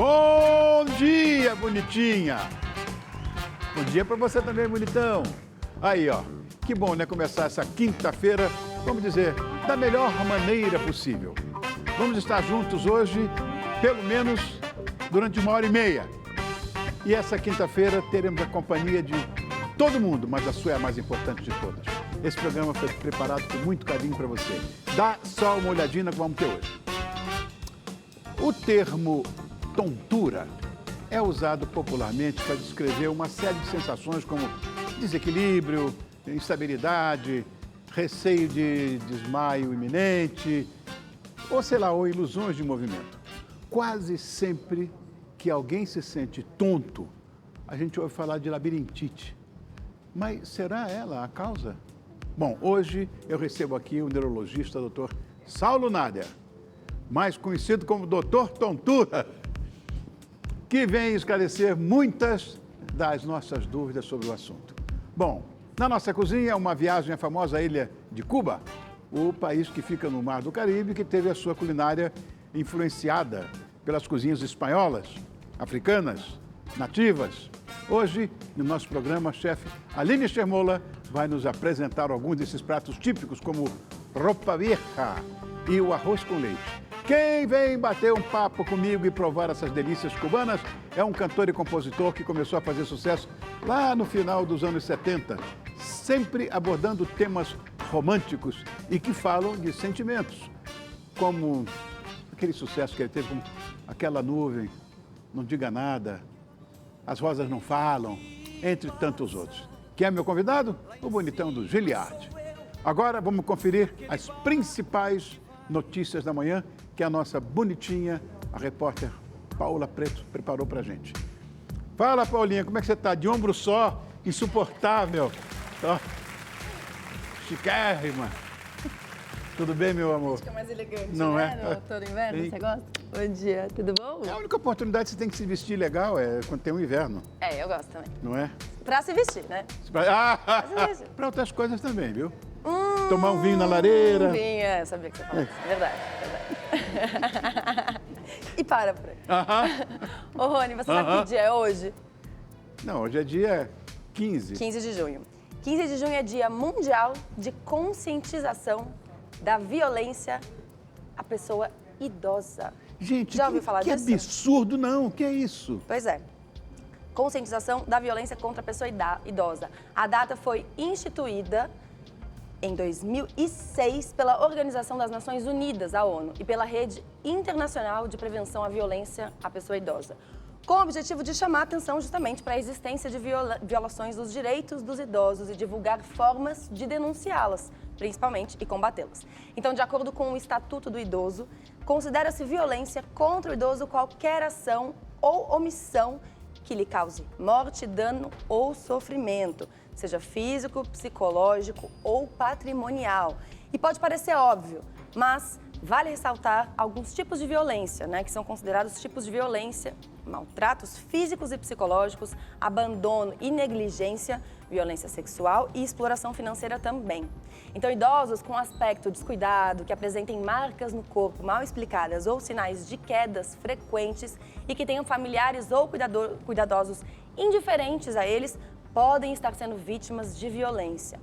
Bom dia, bonitinha! Bom dia para você também, bonitão. Aí, ó, que bom, né, começar essa quinta-feira, vamos dizer, da melhor maneira possível. Vamos estar juntos hoje, pelo menos durante 1h30. E essa quinta-feira teremos a companhia de todo mundo, mas a sua é a mais importante de todas. Esse programa foi preparado com muito carinho para você. Dá só uma olhadinha no que vamos ter hoje. O termo tontura é usado popularmente para descrever uma série de sensações como desequilíbrio, instabilidade, receio de desmaio iminente, ou sei lá, ou ilusões de movimento. Quase sempre que alguém se sente tonto, a gente ouve falar de labirintite. Mas será ela a causa? Bom, hoje eu recebo aqui o neurologista Dr. Saulo Nader, mais conhecido como Dr. Tontura, que vem esclarecer muitas das nossas dúvidas sobre o assunto. Bom, na nossa cozinha, uma viagem à famosa ilha de Cuba, o país que fica no Mar do Caribe, que teve a sua culinária influenciada pelas cozinhas espanholas, africanas, nativas. Hoje, no nosso programa, a chefe Aline Chermola vai nos apresentar alguns desses pratos típicos, como ropa vieja e o arroz com leite. Quem vem bater um papo comigo e provar essas delícias cubanas é um cantor e compositor que começou a fazer sucesso lá no final dos anos 70, sempre abordando temas românticos e que falam de sentimentos, como aquele sucesso que ele teve com Aquela Nuvem, Não Diga Nada, As Rosas Não Falam, entre tantos outros. Quem é meu convidado? O bonitão do Giliard. Agora vamos conferir as principais notícias da manhã que a nossa bonitinha, a repórter Paula Preto, preparou pra gente. Fala, Paulinha, como é que você tá? De ombro só, insuportável. Ó, chiquérrima. Tudo bem, meu amor? Fica mais elegante, não né? é? No outono e inverno, Sim. você gosta? Bom dia, tudo bom? A única oportunidade que você tem que se vestir legal é quando tem um inverno, É, eu gosto também. não é? Pra se vestir, né? Para outras coisas também, viu? Tomar um vinho na lareira. Vinho, eu sabia que você falava isso. Verdade. E para por aí. Ô, Rony, você sabe que dia é hoje? Não, hoje é dia 15. 15 de junho. 15 de junho é Dia Mundial de Conscientização da Violência à Pessoa Idosa. Gente, já ouviu falar que disso? absurdo, não. O que é isso? Pois é. Conscientização da violência contra a pessoa idosa. A data foi instituída em 2006 pela Organização das Nações Unidas, a ONU, e pela Rede Internacional de Prevenção à Violência à Pessoa Idosa, com o objetivo de chamar a atenção justamente para a existência de violações dos direitos dos idosos e divulgar formas de denunciá-las, principalmente, e combatê-las. Então, de acordo com o Estatuto do Idoso, considera-se violência contra o idoso qualquer ação ou omissão que lhe cause morte, dano ou sofrimento, seja físico, psicológico ou patrimonial. E pode parecer óbvio, mas vale ressaltar alguns tipos de violência, né, que são considerados tipos de violência: maltratos físicos e psicológicos, abandono e negligência, violência sexual e exploração financeira também. Então, idosos com aspecto descuidado, que apresentem marcas no corpo mal explicadas ou sinais de quedas frequentes e que tenham familiares ou cuidadosos indiferentes a eles, podem estar sendo vítimas de violência.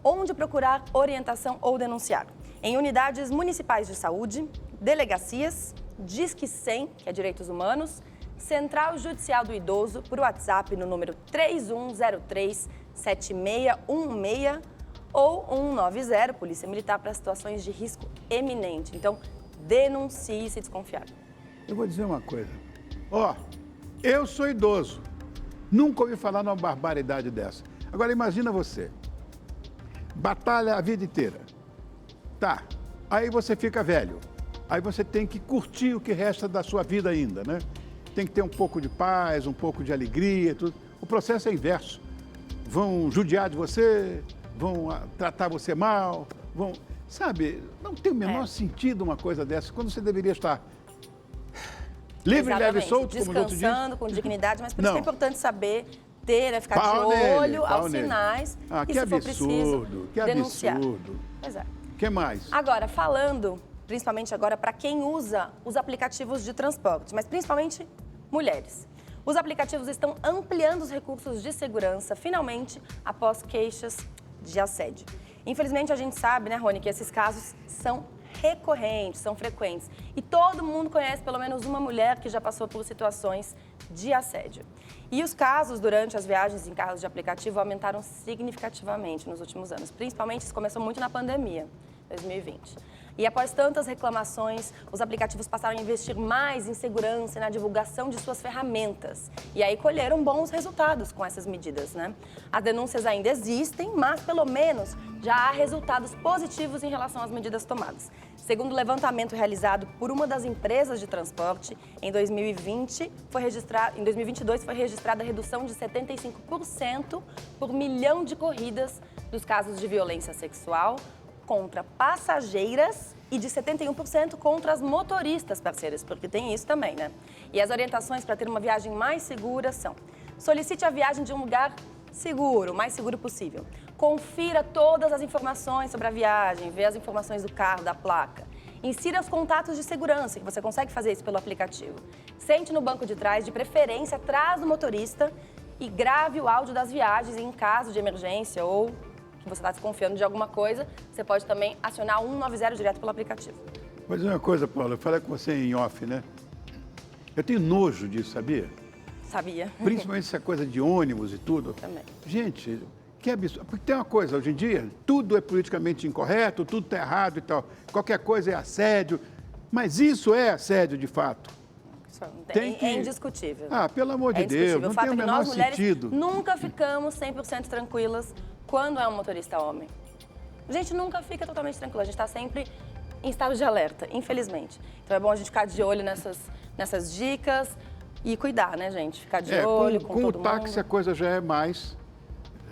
Onde procurar orientação ou denunciar? Em unidades municipais de saúde, delegacias, Disque 100, que é Direitos Humanos, Central Judicial do Idoso, por WhatsApp no número 3103-7616 ou 190, Polícia Militar, para situações de risco eminente. Então, denuncie se desconfiar. Eu vou dizer uma coisa. Ó, eu sou idoso. Nunca ouvi falar numa barbaridade dessa. Agora, imagina você. Batalha a vida inteira. Tá, aí você fica velho. Aí você tem que curtir o que resta da sua vida ainda, né? Tem que ter um pouco de paz, um pouco de alegria, tudo. O processo é inverso. Vão judiar de você, vão tratar você mal, vão... Sabe, não tem o menor sentido uma coisa dessa, quando você deveria estar livre, leve e solto, como o outro diz. Descansando, com dignidade, mas por isso Não. é importante saber ter, né, ficar Pau de nele, olho pau aos nele. sinais Ah, e, que se for absurdo, preciso, que denunciar. absurdo. Pois é. O que mais? Agora, falando, principalmente agora, para quem usa os aplicativos de transporte, mas principalmente mulheres. Os aplicativos estão ampliando os recursos de segurança, finalmente, após queixas de assédio. Infelizmente, a gente sabe, né, Rony, que esses casos são recorrentes, são frequentes. E todo mundo conhece pelo menos uma mulher que já passou por situações de assédio. E os casos durante as viagens em carros de aplicativo aumentaram significativamente nos últimos anos. Principalmente, isso começou muito na pandemia, 2020. E após tantas reclamações, os aplicativos passaram a investir mais em segurança e na divulgação de suas ferramentas. E aí colheram bons resultados com essas medidas, né? As denúncias ainda existem, mas pelo menos já há resultados positivos em relação às medidas tomadas. Segundo o levantamento realizado por uma das empresas de transporte, em 2022 foi registrada a redução de 75% por milhão de corridas dos casos de violência sexual contra passageiras e de 71% contra as motoristas parceiras, porque tem isso também, né? E as orientações para ter uma viagem mais segura são: solicite a viagem de um lugar seguro, o mais seguro possível. Confira todas as informações sobre a viagem, vê as informações do carro, da placa. Insira os contatos de segurança, que você consegue fazer isso pelo aplicativo. Sente no banco de trás, de preferência atrás do motorista, e grave o áudio das viagens em caso de emergência ou que você está desconfiando de alguma coisa. Você pode também acionar 190 direto pelo aplicativo. Mas uma coisa, Paula, eu falei com você em off, né? Eu tenho nojo disso, sabia? Sabia. Principalmente essa coisa de ônibus e tudo. Também. Gente, que absurdo. Porque tem uma coisa, hoje em dia, tudo é politicamente incorreto, tudo está errado e tal. Qualquer coisa é assédio. Mas isso é assédio de fato. Isso tem que... É indiscutível. Ah, pelo amor de Deus, não tem o menor sentido. Nunca ficamos 100% tranquilas quando é um motorista homem. A gente nunca fica totalmente tranquila, a gente está sempre em estado de alerta, infelizmente. Então é bom a gente ficar de olho nessas dicas e cuidar, né, gente? Ficar de olho com todo mundo. Com o táxi a coisa já é mais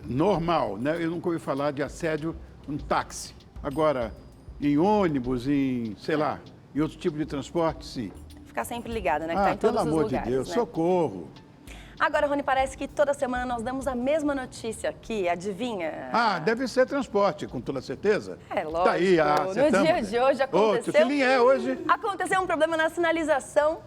normal, né? Eu nunca ouvi falar de assédio em táxi. Agora, em ônibus, sei lá, em outro tipo de transporte, sim. Ficar sempre ligada, né? Que tá em todos os lugares, pelo amor de Deus, né? Socorro! Agora, Rony, parece que toda semana nós damos a mesma notícia aqui, adivinha? Ah, deve ser transporte, com toda certeza. É, lógico. Tá aí, no dia de hoje aconteceu... Que linha é hoje? Aconteceu um problema na sinalização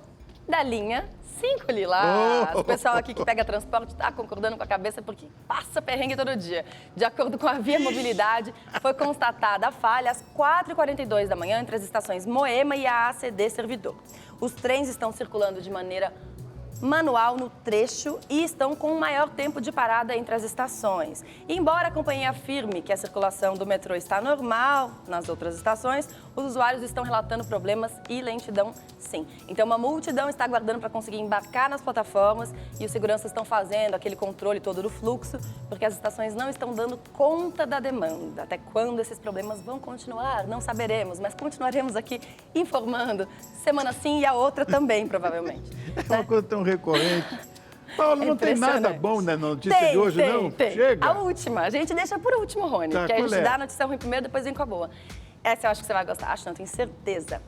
da linha 5 Lilás. O pessoal aqui que pega transporte está concordando com a cabeça porque passa perrengue todo dia. De acordo com a Via Mobilidade, foi constatada a falha às 4h42 da manhã entre as estações Moema e a ACD Servidor. Os trens estão circulando de maneira manual no trecho e estão com maior tempo de parada entre as estações. E embora a companhia afirme que a circulação do metrô está normal nas outras estações, os usuários estão relatando problemas e lentidão sim. Então uma multidão está aguardando para conseguir embarcar nas plataformas e os seguranças estão fazendo aquele controle todo do fluxo, porque as estações não estão dando conta da demanda. Até quando esses problemas vão continuar, não saberemos, mas continuaremos aqui informando, semana sim e a outra também, provavelmente. É uma coisa tão recorrente. Paula, não tem nada bom na notícia de hoje, não? Tem. Chega. A última. A gente deixa por último, Rony. Tá, porque a gente é? dá a notícia ruim primeiro, depois vem com a boa. Essa eu acho que você vai gostar. Acho não, tenho certeza.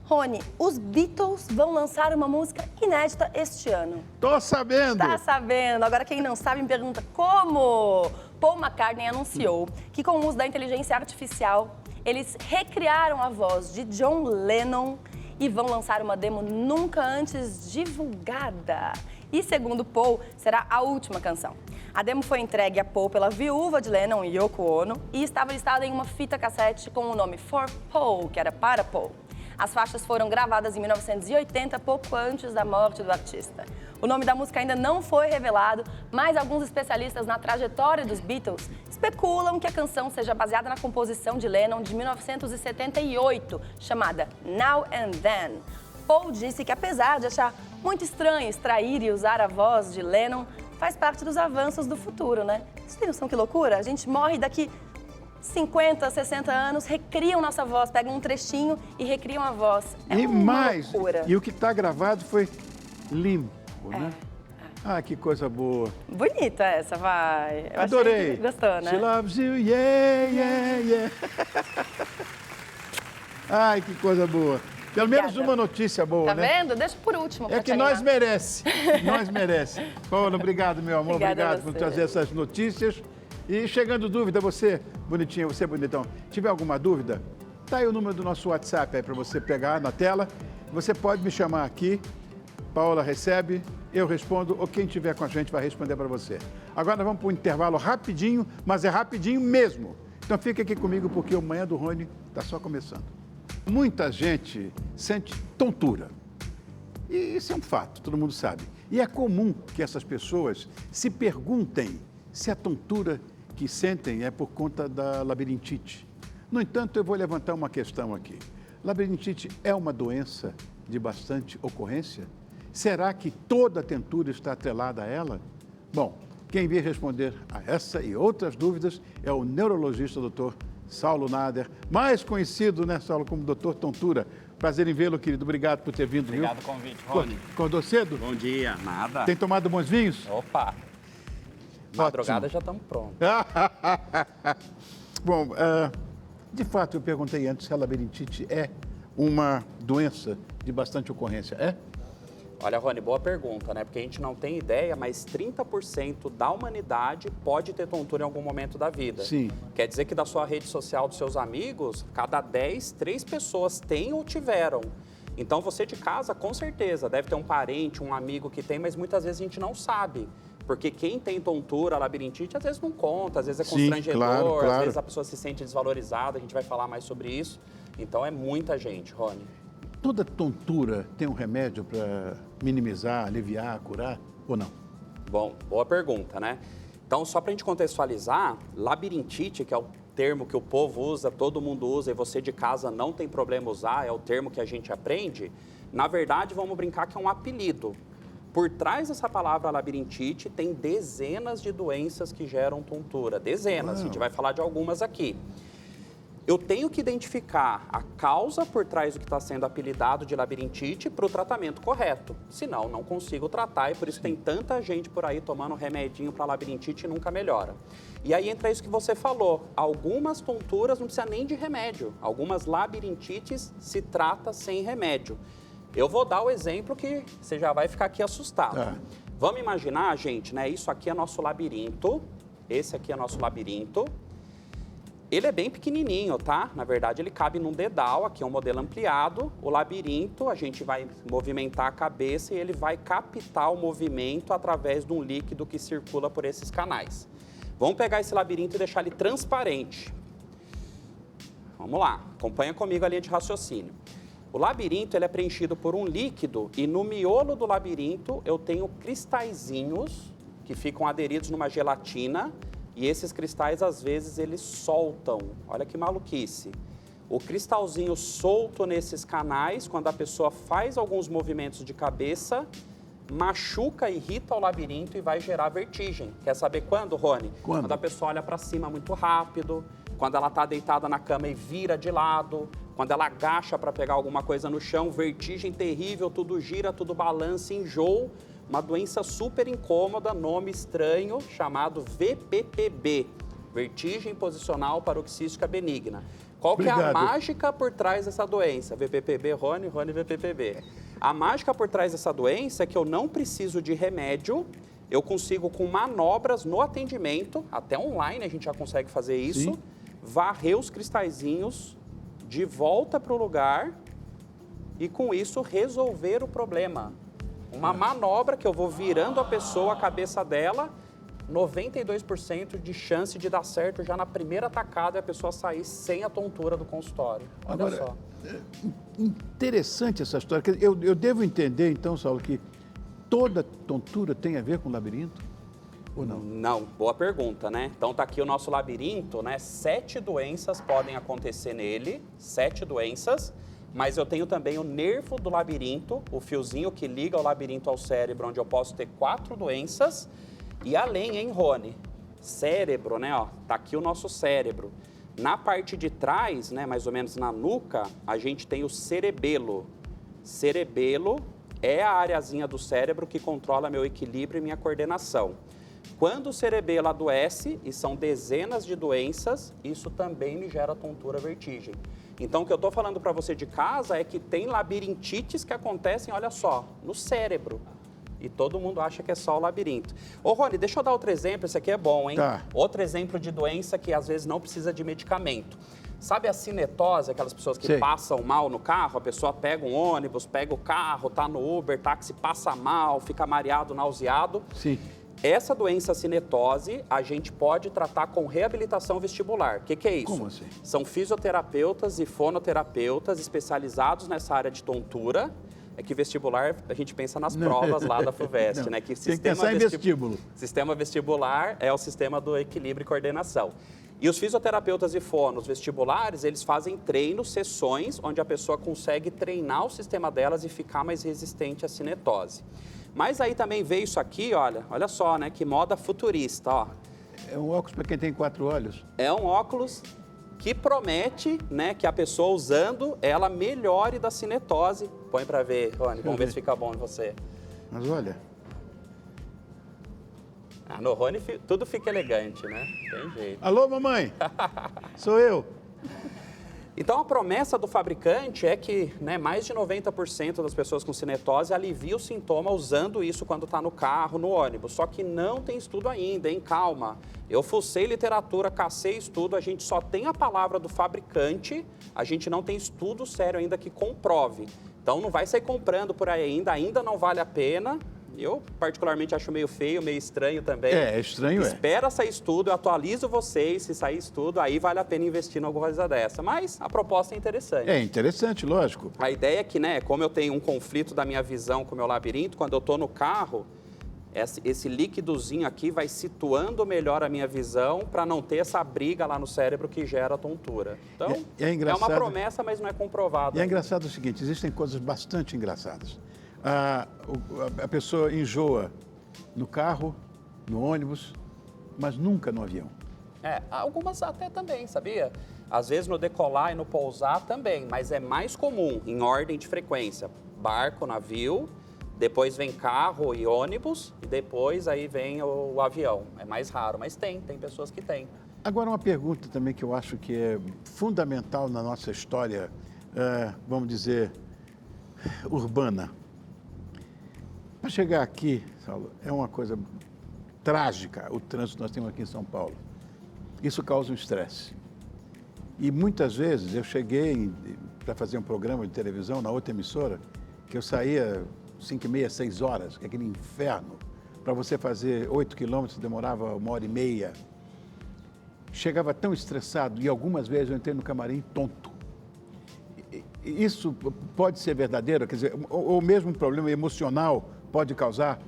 Rony, os Beatles vão lançar uma música inédita este ano. Tô sabendo. Tá sabendo. Agora, quem não sabe, me pergunta como. Paul McCartney anunciou que com o uso da inteligência artificial, eles recriaram a voz de John Lennon e vão lançar uma demo nunca antes divulgada. E, segundo Paul, será a última canção. A demo foi entregue a Paul pela viúva de Lennon, Yoko Ono, e estava listada em uma fita cassete com o nome For Paul, que era para Paul. As faixas foram gravadas em 1980, pouco antes da morte do artista. O nome da música ainda não foi revelado, mas alguns especialistas na trajetória dos Beatles especulam que a canção seja baseada na composição de Lennon de 1978, chamada Now and Then. Paul disse que, apesar de achar muito estranho extrair e usar a voz de Lennon, faz parte dos avanços do futuro, né? Vocês têm noção que loucura? A gente morre daqui 50, 60 anos, recriam nossa voz, pegam um trechinho e recriam a voz. É uma loucura. E o que está gravado foi limpo, né? Ah, que coisa boa. Bonita essa, vai. Eu adorei. Gostou, né? She loves you, yeah, yeah, yeah. Ai, que coisa boa. Pelo menos uma notícia boa, tá né? Tá vendo? Deixa por último. É que nós merece. Nós merece. Paula, obrigado, meu amor. Obrigado por trazer essas notícias. E chegando dúvida, você, bonitinha, você, bonitão, tiver alguma dúvida, tá aí o número do nosso WhatsApp aí para você pegar na tela. Você pode me chamar aqui Paola recebe, eu respondo, ou quem estiver com a gente vai responder para você. Agora nós vamos para um intervalo rapidinho, mas é rapidinho mesmo. Então fica aqui comigo porque o Manhã do Rony está só começando. Muita gente sente tontura. E isso é um fato, todo mundo sabe. E é comum que essas pessoas se perguntem se a tontura que sentem é por conta da labirintite. No entanto, eu vou levantar uma questão aqui. Labirintite é uma doença de bastante ocorrência? Será que toda tontura está atrelada a ela? Bom, quem vir responder a essa e outras dúvidas é o neurologista Dr. Saulo Nader, mais conhecido, né, Saulo, como Dr. Tontura. Prazer em vê-lo, querido. Obrigado por ter vindo, Obrigado viu? pelo convite, Rony. Acordou cedo? Bom dia. Nada. Tem tomado bons vinhos? Opa. Madrugada já estamos prontos. Bom, de fato, eu perguntei antes se a labirintite é uma doença de bastante ocorrência. É? Olha, Rony, boa pergunta, né? Porque a gente não tem ideia, mas 30% da humanidade pode ter tontura em algum momento da vida. Sim. Quer dizer que da sua rede social, dos seus amigos, cada 10, 3 pessoas têm ou tiveram. Então, você de casa, com certeza, deve ter um parente, um amigo que tem, mas muitas vezes a gente não sabe. Porque quem tem tontura, labirintite, às vezes não conta, às vezes é constrangedor, claro. Às vezes a pessoa se sente desvalorizada, a gente vai falar mais sobre isso. Então, é muita gente, Rony. Toda tontura tem um remédio para minimizar, aliviar, curar ou não? Bom, boa pergunta, né? Então, só para a gente contextualizar, labirintite, que é o termo que o povo usa, todo mundo usa e você de casa não tem problema usar, é o termo que a gente aprende, na verdade, vamos brincar que é um apelido. Por trás dessa palavra labirintite, tem dezenas de doenças que geram tontura. Dezenas, a gente vai falar de algumas aqui. Eu tenho que identificar a causa por trás do que está sendo apelidado de labirintite para o tratamento correto. Senão, não consigo tratar e por isso tem tanta gente por aí tomando remedinho para labirintite e nunca melhora. E aí entra isso que você falou. Algumas tonturas não precisa nem de remédio. Algumas labirintites se trata sem remédio. Eu vou dar o exemplo que você já vai ficar aqui assustado. Vamos imaginar, gente, né? Isso aqui é nosso labirinto. Esse aqui é nosso labirinto. Ele é bem pequenininho, tá? Na verdade, ele cabe num dedal, aqui é um modelo ampliado. O labirinto, a gente vai movimentar a cabeça e ele vai captar o movimento através de um líquido que circula por esses canais. Vamos pegar esse labirinto e deixar ele transparente. Vamos lá, acompanha comigo a linha de raciocínio. O labirinto ele é preenchido por um líquido e no miolo do labirinto eu tenho cristalzinhos que ficam aderidos numa gelatina. E esses cristais, às vezes, eles soltam. Olha que maluquice. O cristalzinho solto nesses canais, quando a pessoa faz alguns movimentos de cabeça, machuca, irrita o labirinto e vai gerar vertigem. Quer saber quando, Rony? Quando a pessoa olha para cima muito rápido, quando ela está deitada na cama e vira de lado, quando ela agacha para pegar alguma coisa no chão, vertigem terrível, tudo gira, tudo balança, enjoo. Uma doença super incômoda, nome estranho, chamado VPPB, vertigem posicional paroxística benigna. Qual que é a mágica por trás dessa doença? VPPB, Rony, VPPB. A mágica por trás dessa doença é que eu não preciso de remédio, eu consigo com manobras no atendimento, até online a gente já consegue fazer isso, varrer os cristalzinhos de volta para o lugar e com isso resolver o problema. Uma manobra que eu vou virando a pessoa, a cabeça dela, 92% de chance de dar certo já na primeira tacada e a pessoa sair sem a tontura do consultório. Olha só. Interessante essa história. Eu devo entender, então, Saulo, que toda tontura tem a ver com labirinto? Ou não? Não, boa pergunta, né? Então tá aqui o nosso labirinto, né? 7 doenças podem acontecer nele, 7 doenças. Mas eu tenho também o nervo do labirinto, o fiozinho que liga o labirinto ao cérebro, onde eu posso ter 4 doenças. E além, hein, Rony? Cérebro, né? Ó, tá aqui o nosso cérebro. Na parte de trás, né, mais ou menos na nuca, a gente tem o cerebelo. Cerebelo é a areazinha do cérebro que controla meu equilíbrio e minha coordenação. Quando o cerebelo adoece, e são dezenas de doenças, isso também me gera tontura, vertigem. Então, o que eu estou falando para você de casa é que tem labirintites que acontecem, olha só, no cérebro. E todo mundo acha que é só o labirinto. Ô, Rony, deixa eu dar outro exemplo, esse aqui é bom, hein? Tá. Outro exemplo de doença que às vezes não precisa de medicamento. Sabe a cinetose, aquelas pessoas que Sei. passam mal no carro? A pessoa pega um ônibus, pega o carro, tá no Uber, táxi, passa mal, fica mareado, nauseado. Sim. Essa doença cinetose, a gente pode tratar com reabilitação vestibular. O que é isso? Como assim? São fisioterapeutas e fonoterapeutas especializados nessa área de tontura. É que vestibular, a gente pensa nas provas lá da FUVEST, Não, né? Que tem que pensar em vestíbulo. Sistema vestibular é o sistema do equilíbrio e coordenação. E os fisioterapeutas e fonos vestibulares, eles fazem treinos, sessões, onde a pessoa consegue treinar o sistema delas e ficar mais resistente à cinetose. Mas aí também veio isso aqui, olha só, né? Que moda futurista, ó. É um óculos para quem tem 4 olhos. É um óculos que promete, né, que a pessoa usando, ela melhore da cinetose. Põe para ver, Rony, vamos ver se fica bom em você. Mas olha, No Rony tudo fica elegante, né? Tem jeito. alô, mamãe? Sou eu. Então, a promessa do fabricante é que, né, mais de 90% das pessoas com cinetose alivia o sintoma usando isso quando está no carro, no ônibus. Só que não tem estudo ainda, hein? Calma. Eu fucei literatura, cacei estudo, a gente só tem a palavra do fabricante, a gente não tem estudo sério ainda que comprove. Então, não vai sair comprando por aí ainda não vale a pena. Eu, particularmente, acho meio feio, meio estranho também. É estranho, Espera sair estudo, eu atualizo vocês, se sair estudo, aí vale a pena investir em alguma coisa dessa. Mas a proposta é interessante. É interessante, lógico. A ideia é que, né, como eu tenho um conflito da minha visão com o meu labirinto, quando eu estou no carro, esse líquidozinho aqui vai situando melhor a minha visão para não ter essa briga lá no cérebro que gera a tontura. Então, É engraçado. uma promessa, mas não é comprovado. E é engraçado o seguinte, existem coisas bastante engraçadas. A pessoa enjoa no carro, no ônibus, mas nunca no avião. Algumas até também, sabia? Às vezes no decolar e no pousar também, mas é mais comum em ordem de frequência. Barco, navio, depois vem carro e ônibus, e depois aí vem o avião. É mais raro, mas tem pessoas que têm. Agora, uma pergunta também que eu acho que é fundamental na nossa história, vamos dizer, urbana. Para chegar aqui, Saulo, é uma coisa trágica o trânsito que nós temos aqui em São Paulo. Isso causa um estresse. E muitas vezes eu cheguei para fazer um programa de televisão na outra emissora, que eu saía 5h30, 6 horas, que é aquele inferno. Para você fazer 8 quilômetros demorava 1h30. Chegava tão estressado e algumas vezes eu entrei no camarim tonto. Isso pode ser verdadeiro? Quer dizer, ou mesmo um problema emocional pode causar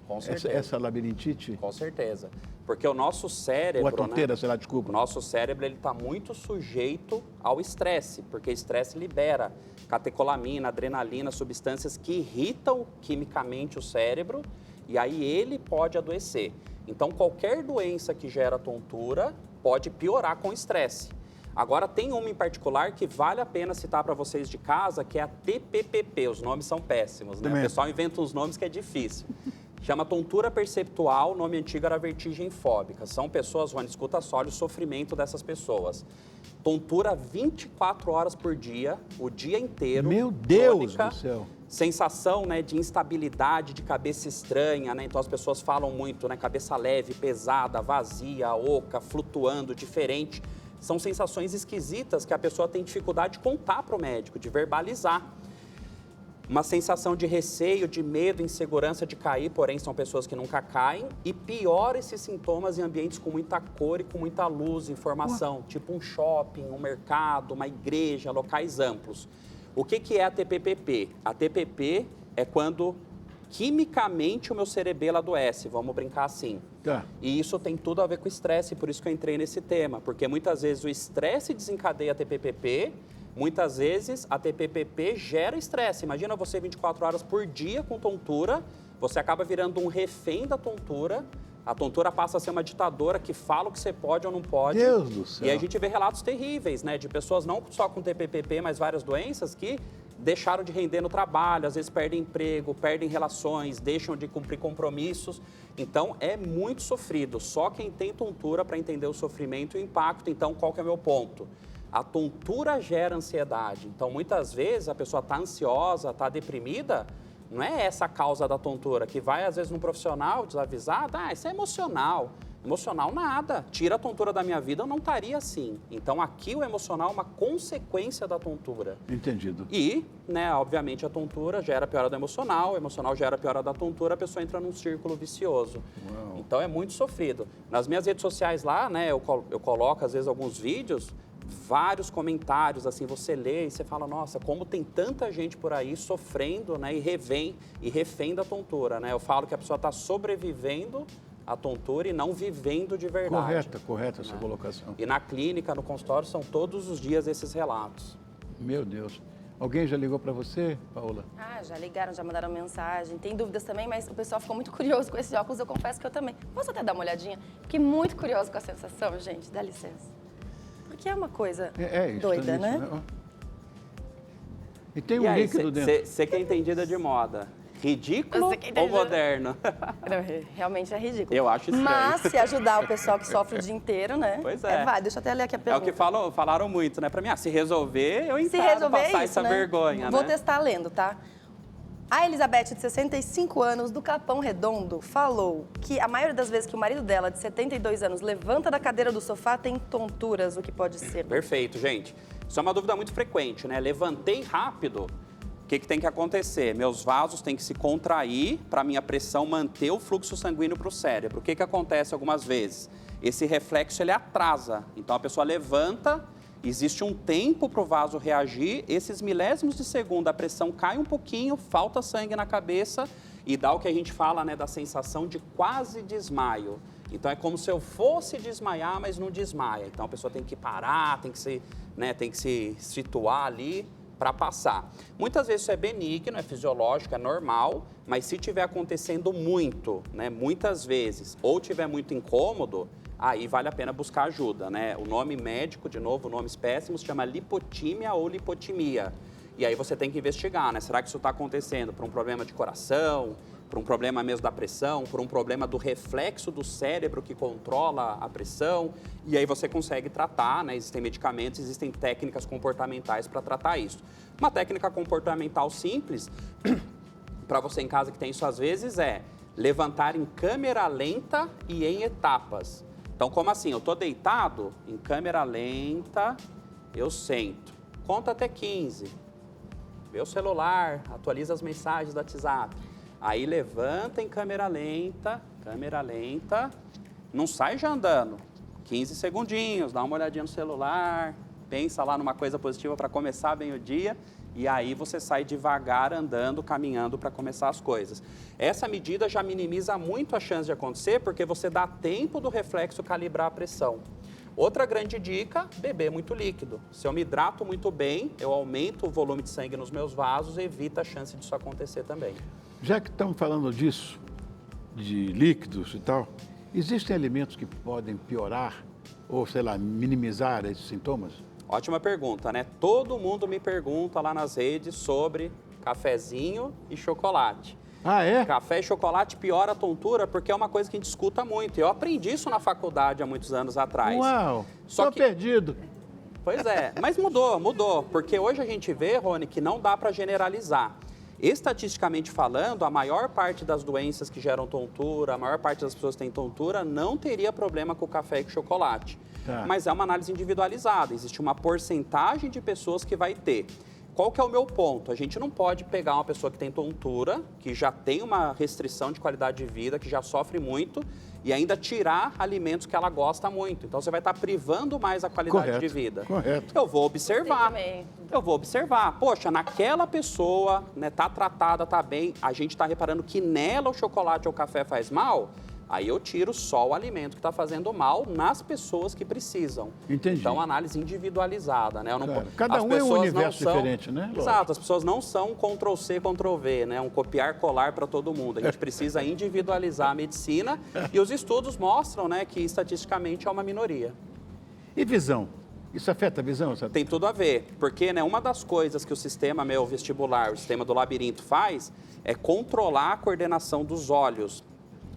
Com certeza. essa labirintite? Com certeza. Porque o nosso cérebro, Ou a tonteira, né? sei lá, desculpa. O nosso cérebro está muito sujeito ao estresse, porque estresse libera catecolamina, adrenalina, substâncias que irritam quimicamente o cérebro e aí ele pode adoecer. Então, qualquer doença que gera tontura pode piorar com estresse. Agora, tem uma em particular que vale a pena citar para vocês de casa, que é a TPPP. Os nomes são péssimos, né? Também. O pessoal inventa uns nomes que é difícil. Chama tontura perceptual, o nome antigo era vertigem fóbica. São pessoas, Rony, escuta só, olha o sofrimento dessas pessoas. Tontura 24 horas por dia, o dia inteiro. Meu Deus crônica, do céu. Sensação, né, de instabilidade, de cabeça estranha, né? Então as pessoas falam muito, né? Cabeça leve, pesada, vazia, oca, flutuando, diferente. São sensações esquisitas que a pessoa tem dificuldade de contar para o médico, de verbalizar. Uma sensação de receio, de medo, insegurança de cair, porém são pessoas que nunca caem. E pior esses sintomas em ambientes com muita cor e com muita luz, informação, tipo um shopping, um mercado, uma igreja, locais amplos. O que é a TPPP? A TPP é quando quimicamente o meu cerebelo adoece, vamos brincar assim. Tá. E isso tem tudo a ver com estresse, por isso que eu entrei nesse tema, porque muitas vezes o estresse desencadeia a TPPP, muitas vezes a TPPP gera estresse. Imagina você 24 horas por dia com tontura, você acaba virando um refém da tontura, a tontura passa a ser uma ditadora que fala o que você pode ou não pode. Deus do céu. E aí a gente vê relatos terríveis, né, de pessoas não só com TPPP, mas várias doenças que deixaram de render no trabalho, às vezes perdem emprego, perdem relações, deixam de cumprir compromissos. Então, é muito sofrido. Só quem tem tontura para entender o sofrimento e o impacto. Então, qual que é o meu ponto? A tontura gera ansiedade. Então, muitas vezes, a pessoa está ansiosa, está deprimida, não é essa a causa da tontura, que vai, às vezes, num profissional desavisado, isso é emocional. Emocional nada. Tira a tontura da minha vida, eu não estaria assim. Então aqui o emocional é uma consequência da tontura. Entendido. E, né, obviamente a tontura gera piora do emocional, o emocional gera piora da tontura, a pessoa entra num círculo vicioso. Uau. Então é muito sofrido. Nas minhas redes sociais lá, né, eu coloco às vezes alguns vídeos, vários comentários, assim, você lê e você fala, nossa, como tem tanta gente por aí sofrendo, né, e refém da tontura, né? Eu falo que a pessoa está sobrevivendo à tontura e não vivendo de verdade. Correta essa colocação. E na clínica, no consultório, são todos os dias esses relatos. Meu Deus. Alguém já ligou para você, Paola? Ah, já ligaram, já mandaram mensagem. Tem dúvidas também, mas o pessoal ficou muito curioso com esses óculos. Eu confesso que eu também. Posso até dar uma olhadinha? Fiquei muito curioso com a sensação, gente. Dá licença. Porque é uma coisa Isso, doida, isso, né? Ó. E tem E um aí, líquido dentro. Você que é entendida de moda, ridículo Você que é ou entendida. moderno? Não, realmente é ridículo. Eu acho estranho. Mas se ajudar o pessoal que sofre o dia inteiro, né? Pois é. Válido. Deixa eu até ler aqui a É o pergunta. que falaram muito, né? Pra mim, se resolver, eu Se encaro resolver passar isso, essa né? vergonha, Vou né? testar lendo, tá? A Elizabeth, de 65 anos, do Capão Redondo, falou que a maioria das vezes que o marido dela, de 72 anos, levanta da cadeira do sofá, tem tonturas, o que pode ser. Perfeito, gente. Isso é uma dúvida muito frequente, né? Levantei rápido, o que tem que acontecer? Meus vasos têm que se contrair para a minha pressão manter o fluxo sanguíneo para o cérebro. O que acontece algumas vezes? Esse reflexo, ele atrasa. Então, a pessoa levanta, existe um tempo para o vaso reagir, esses milésimos de segundo, a pressão cai um pouquinho, falta sangue na cabeça e dá o que a gente fala, né, da sensação de quase desmaio. Então, é como se eu fosse desmaiar, mas não desmaia. Então, a pessoa tem que parar, tem que se situar ali para passar. Muitas vezes isso é benigno, é fisiológico, é normal, mas se estiver acontecendo muito, né, muitas vezes, ou tiver muito incômodo, aí vale a pena buscar ajuda, né? O nome médico, de novo, nomes péssimos, chama lipotímia ou lipotimia. E aí você tem que investigar, né? Será que isso está acontecendo por um problema de coração, por um problema mesmo da pressão, por um problema do reflexo do cérebro que controla a pressão? E aí você consegue tratar, né? Existem medicamentos, existem técnicas comportamentais para tratar isso. Uma técnica comportamental simples, para você em casa que tem isso às vezes, é levantar em câmera lenta e em etapas. Então, como assim? Eu estou deitado, em câmera lenta, eu sento. Conta até 15. Vê o celular, atualiza as mensagens do WhatsApp. Aí levanta em câmera lenta, não sai já andando. 15 segundinhos, dá uma olhadinha no celular, pensa lá numa coisa positiva para começar bem o dia. E aí você sai devagar andando, caminhando para começar as coisas. Essa medida já minimiza muito a chance de acontecer, porque você dá tempo do reflexo calibrar a pressão. Outra grande dica, beber muito líquido. Se eu me hidrato muito bem, eu aumento o volume de sangue nos meus vasos e evita a chance disso acontecer também. Já que estamos falando disso, de líquidos e tal, existem alimentos que podem piorar ou, sei lá, minimizar esses sintomas? Ótima pergunta, né? Todo mundo me pergunta lá nas redes sobre cafezinho e chocolate. Ah, é? Café e chocolate piora a tontura porque é uma coisa que a gente escuta muito. Eu aprendi isso na faculdade há muitos anos atrás. Uau, Só tô que... perdido. Pois é, mas mudou. Porque hoje a gente vê, Rony, que não dá para generalizar. Estatisticamente falando, a maior parte das doenças que geram tontura, a maior parte das pessoas que têm tontura, não teria problema com o café e com o chocolate. Tá. Mas é uma análise individualizada, existe uma porcentagem de pessoas que vai ter. Qual que é o meu ponto? A gente não pode pegar uma pessoa que tem tontura, que já tem uma restrição de qualidade de vida, que já sofre muito, e ainda tirar alimentos que ela gosta muito. Então, você vai estar privando mais a qualidade de vida. Correto. Eu vou observar. também. Eu vou observar. Poxa, naquela pessoa, né, tá tratada, tá bem, a gente está reparando que nela o chocolate ou o café faz mal, aí eu tiro só o alimento que está fazendo mal nas pessoas que precisam. Entendi. Então, análise individualizada, né? Eu não Claro. po- Cada as um é um pessoas não universo são- diferente, né? Lógico. Exato, as pessoas não são Ctrl-C, Ctrl-V, né? Um copiar-colar para todo mundo. A gente precisa individualizar a medicina e os estudos mostram, né, que estatisticamente é uma minoria. E visão? Isso afeta a visão? Sabe? Tem tudo a ver, porque, né, uma das coisas que o sistema meu vestibular, o sistema do labirinto faz é controlar a coordenação dos olhos.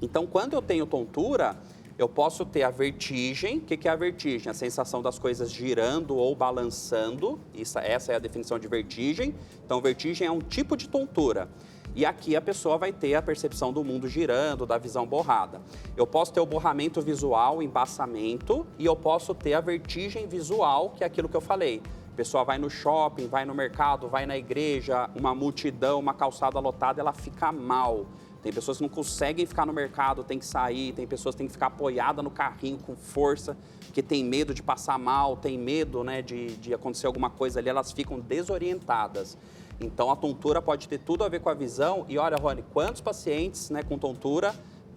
Então, quando eu tenho tontura, eu posso ter a vertigem. O que é a vertigem? A sensação das coisas girando ou balançando. Essa é a definição de vertigem. Então, vertigem é um tipo de tontura. E aqui a pessoa vai ter a percepção do mundo girando, da visão borrada. Eu posso ter o borramento visual, embaçamento, e eu posso ter a vertigem visual, que é aquilo que eu falei. A pessoa vai no shopping, vai no mercado, vai na igreja, uma multidão, uma calçada lotada, ela fica mal. Tem pessoas que não conseguem ficar no mercado, tem que sair, tem pessoas que têm que ficar apoiada no carrinho com força, porque tem medo de passar mal, tem medo, né, de acontecer alguma coisa ali, elas ficam desorientadas. Então, a tontura pode ter tudo a ver com a visão. E olha, Rony, quantos pacientes, né, com tontura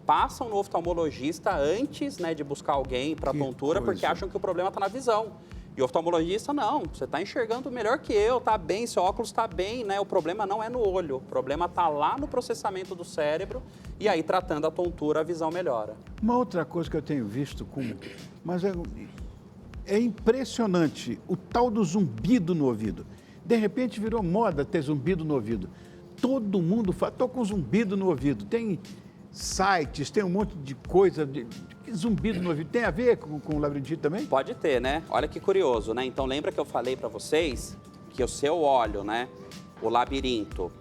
passam no oftalmologista antes, né, de buscar alguém para tontura, porque acham que o problema está na visão. E o oftalmologista, não, você está enxergando melhor que eu, está bem, seu óculos está bem, né? O problema não é no olho, o problema está lá no processamento do cérebro e aí, tratando a tontura, a visão melhora. Uma outra coisa que eu tenho visto, mas é impressionante, o tal do zumbido no ouvido. De repente virou moda ter zumbido no ouvido. Todo mundo fala, estou com zumbido no ouvido. Tem sites, tem um monte de coisa de zumbido no ouvido. Tem a ver com labirintite também? Pode ter, né? Olha que curioso, né? Então, lembra que eu falei para vocês que o seu óleo, né? O labirinto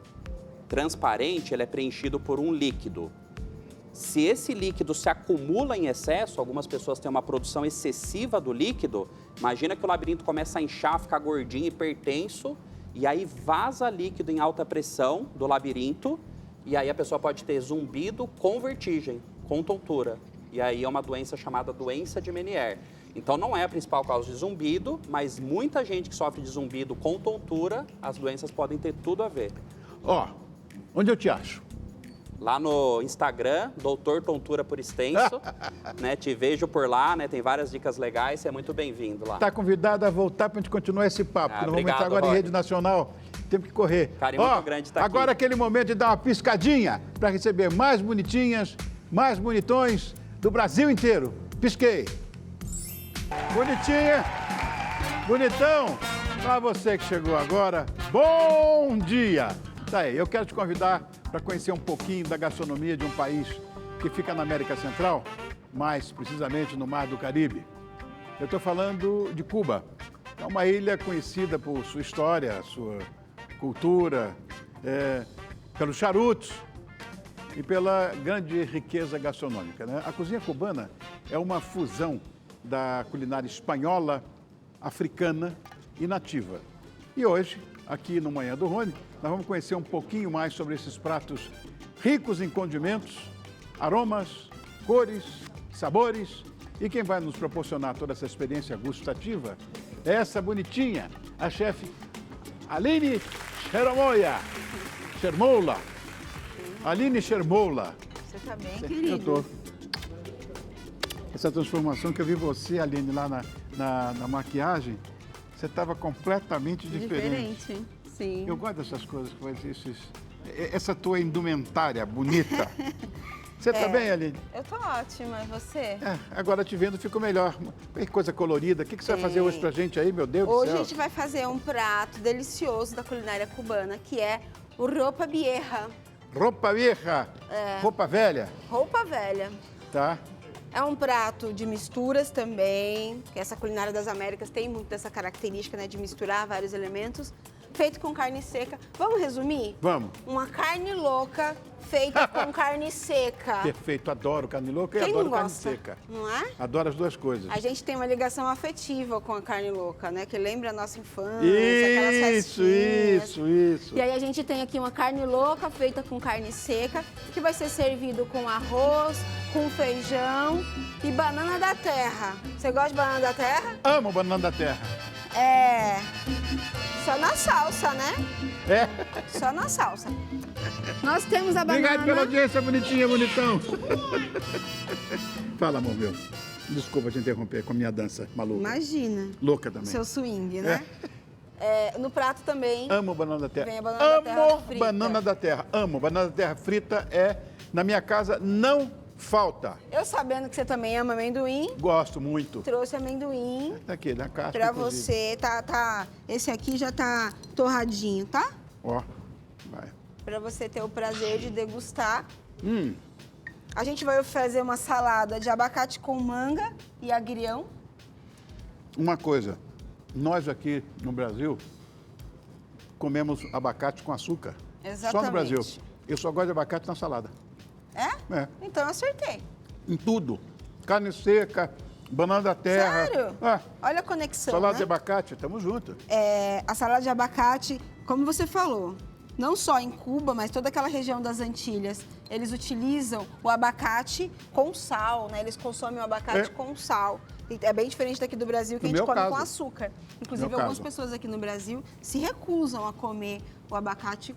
transparente, ele é preenchido por um líquido. Se esse líquido se acumula em excesso, algumas pessoas têm uma produção excessiva do líquido, imagina que o labirinto começa a inchar, ficar gordinho, hipertenso, e aí vaza líquido em alta pressão do labirinto, e aí a pessoa pode ter zumbido com vertigem, com tontura. E aí é uma doença chamada doença de Meniere. Então não é a principal causa de zumbido, mas muita gente que sofre de zumbido com tontura, as doenças podem ter tudo a ver. Ó, onde eu te acho? Lá no Instagram, Doutor Tontura por Extenso, né? Te vejo por lá, né? Tem várias dicas legais, você é muito bem-vindo lá. Está convidado a voltar para a gente continuar esse papo. Nós vamos entrar agora Rony. em rede nacional. Temos que correr. Carinho muito grande estar aqui. Agora é aquele momento de dar uma piscadinha para receber mais bonitinhas, mais bonitões do Brasil inteiro. Pisquei. Bonitinha, bonitão. Para você que chegou agora, bom dia. Tá aí, eu quero te convidar para conhecer um pouquinho da gastronomia de um país que fica na América Central, mais precisamente no Mar do Caribe. Eu estou falando de Cuba. É uma ilha conhecida por sua história, sua cultura, pelos charutos e pela grande riqueza gastronômica, né? A cozinha cubana é uma fusão da culinária espanhola, africana e nativa. E hoje, aqui no Manhã do Rony, nós vamos conhecer um pouquinho mais sobre esses pratos ricos em condimentos, aromas, cores, sabores. E quem vai nos proporcionar toda essa experiência gustativa é essa bonitinha, a chefe Aline Chermoula. Aline Chermoula. Você tá bem, querido? Eu tô. Essa transformação que eu vi você, Aline, lá na maquiagem, você estava completamente diferente. Sim. Eu gosto dessas coisas, essa tua indumentária bonita. Você tá bem, Aline? Eu tô ótima, e você? Agora te vendo fico melhor. Que coisa colorida. O que você vai fazer hoje pra gente aí, meu Deus do Hoje céu? a gente vai fazer um prato delicioso da culinária cubana, que é o ropa vieja. Roupa vieja. Roupa velha. Roupa velha. Tá. É um prato de misturas também, que essa culinária das Américas tem muito dessa característica, né, de misturar vários elementos. Feito com carne seca. Vamos resumir? Vamos. Uma carne louca feita com carne seca. Perfeito. Adoro carne louca e Quem adoro não carne gosta? seca. Não é? Adoro as duas coisas. A gente tem uma ligação afetiva com a carne louca, né? Que lembra a nossa infância, aquelas festinhas. Isso. E aí a gente tem aqui uma carne louca feita com carne seca, que vai ser servido com arroz, com feijão e banana da terra. Você gosta de banana da terra? Amo banana da terra. Só na salsa, né? Só na salsa. Nós temos a banana... Obrigado pela audiência, bonitinha, bonitão. Fala, amor meu. Desculpa te interromper com a minha dança maluca. Imagina. Louca também. Seu swing, né? No prato também... Amo banana da terra. Vem a banana da terra frita. Banana da terra. Amo. Banana da terra frita na minha casa, não falta. Eu sabendo que você também ama amendoim, Gosto muito. trouxe amendoim Tá aqui, na casca, pra inclusive. você. Esse aqui já tá torradinho, tá? Ó, vai. Pra você ter o prazer de degustar. A gente vai fazer uma salada de abacate com manga e agrião. Uma coisa, nós aqui no Brasil comemos abacate com açúcar. Exatamente. Só no Brasil. Eu só gosto de abacate na salada. É? É. Então eu acertei. Em tudo. Carne seca, banana da terra. Sério? Ah, Olha a conexão, salada né? de abacate, tamo junto. A salada de abacate, como você falou, não só em Cuba, mas toda aquela região das Antilhas, eles utilizam o abacate com sal, né? Eles consomem o abacate com sal. E é bem diferente daqui do Brasil, que No a gente meu come caso. com açúcar. Inclusive, Meu algumas caso. pessoas aqui no Brasil se recusam a comer o abacate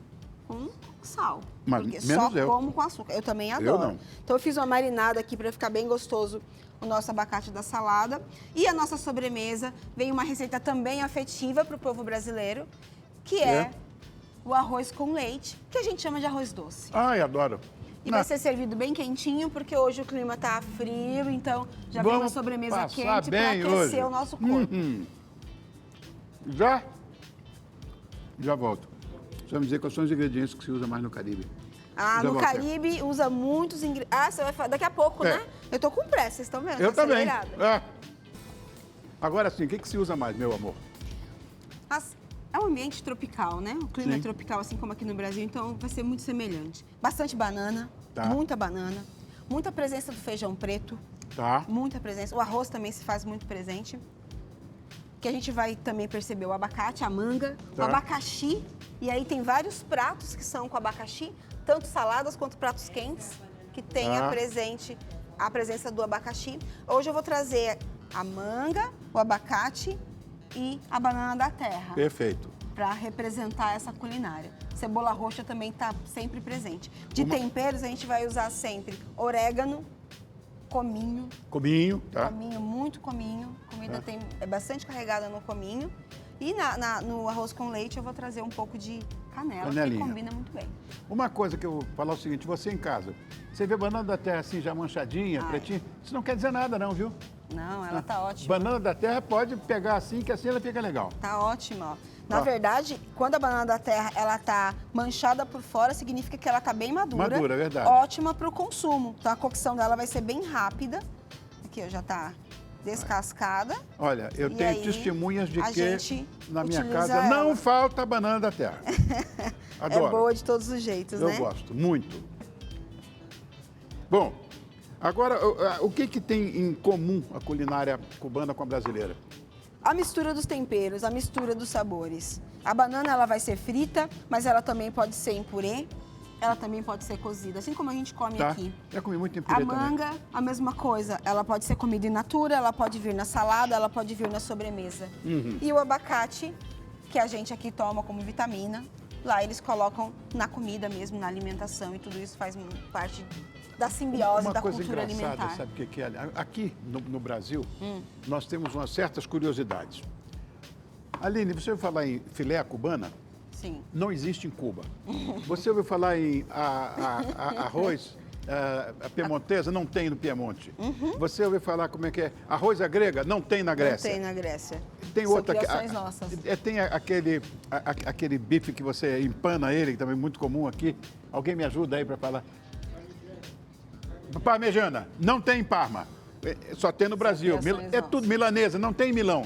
com sal. Mas porque menos só eu. como com açúcar. Eu também adoro. não. Então eu fiz uma marinada aqui para ficar bem gostoso o nosso abacate da salada. E a nossa sobremesa vem uma receita também afetiva para o povo brasileiro, que é o arroz com leite, que a gente chama de arroz doce. Ai, adoro. E vai ser servido bem quentinho, porque hoje o clima tá frio, então já vem uma Vamos sobremesa passar quente para bem aquecer hoje. o nosso corpo. Já? Já volto. Você vai me dizer quais são os ingredientes que se usa mais no Caribe. Ah, Já no volto. Caribe usa muitos ingredientes. Ah, você vai falar daqui a pouco, É. né? Eu tô com pressa, vocês estão vendo? Eu Tô também. acelerada. É. Agora sim, o que se usa mais, meu amor? É um ambiente tropical, né? O clima Sim. é tropical, assim como aqui no Brasil, então vai ser muito semelhante. Bastante banana, Tá. muita banana, muita presença do feijão preto, Tá. muita presença. O arroz também se faz muito presente. Que a gente vai também perceber o abacate, a manga, Tá. o abacaxi. E aí tem vários pratos que são com abacaxi, tanto saladas quanto pratos quentes, que tem Tá. a presença do abacaxi. Hoje eu vou trazer a manga, o abacate e a banana da terra, Perfeito. para representar essa culinária. Cebola roxa também está sempre presente. De Uma- temperos, a gente vai usar sempre orégano, cominho, Cominho, tá? cominho, muito cominho. A comida é bastante carregada no cominho. E no arroz com leite eu vou trazer um pouco de canela, que Canelinha. combina muito bem. Uma coisa que eu vou falar é o seguinte, você em casa, você vê banana da terra assim, já manchadinha, Ai. pretinha, isso não quer dizer nada não, viu? Não, ela tá ótima. Banana da terra pode pegar assim, que assim ela fica legal. Tá ótima, ó. Na Ó. verdade, quando a banana da terra ela tá manchada por fora, significa que ela tá bem madura. Madura, é verdade. Ótima para o consumo. Então a cocção dela vai ser bem rápida. Aqui, ó, já tá descascada. Olha, eu E tenho aí, testemunhas de a que gente na minha utiliza casa ela. não falta banana da terra. Adoro. É boa de todos os jeitos, Eu né? gosto, muito. Bom, agora, o que tem em comum a culinária cubana com a brasileira? A mistura dos temperos, a mistura dos sabores. A banana ela vai ser frita, mas ela também pode ser em purê, ela também pode ser cozida, assim como a gente come Tá? aqui. Já comi muito em A purê também. manga, a mesma coisa. Ela pode ser comida in natura, ela pode vir na salada, ela pode vir na sobremesa. Uhum. E o abacate, que a gente aqui toma como vitamina, lá eles colocam na comida mesmo, na alimentação, e tudo isso faz parte da simbiose Uma da coisa cultura engraçada, alimentar. sabe o que é? Aqui no Brasil, nós temos umas certas curiosidades. Aline, você ouviu falar em filé à cubana? Sim. Não existe em Cuba. Você ouviu falar em arroz a piemontesa? Não tem no Piemonte. Você ouviu falar como é que é? Arroz à grega? Não tem na Grécia. Não tem na Grécia. Tem São outra criações nossas. Tem aquele bife que você empana ele, que também é muito comum aqui. Alguém me ajuda aí para falar? Parmejana, não tem em Parma. Só tem no Brasil. criações É nossas. tudo milanesa, não tem em Milão.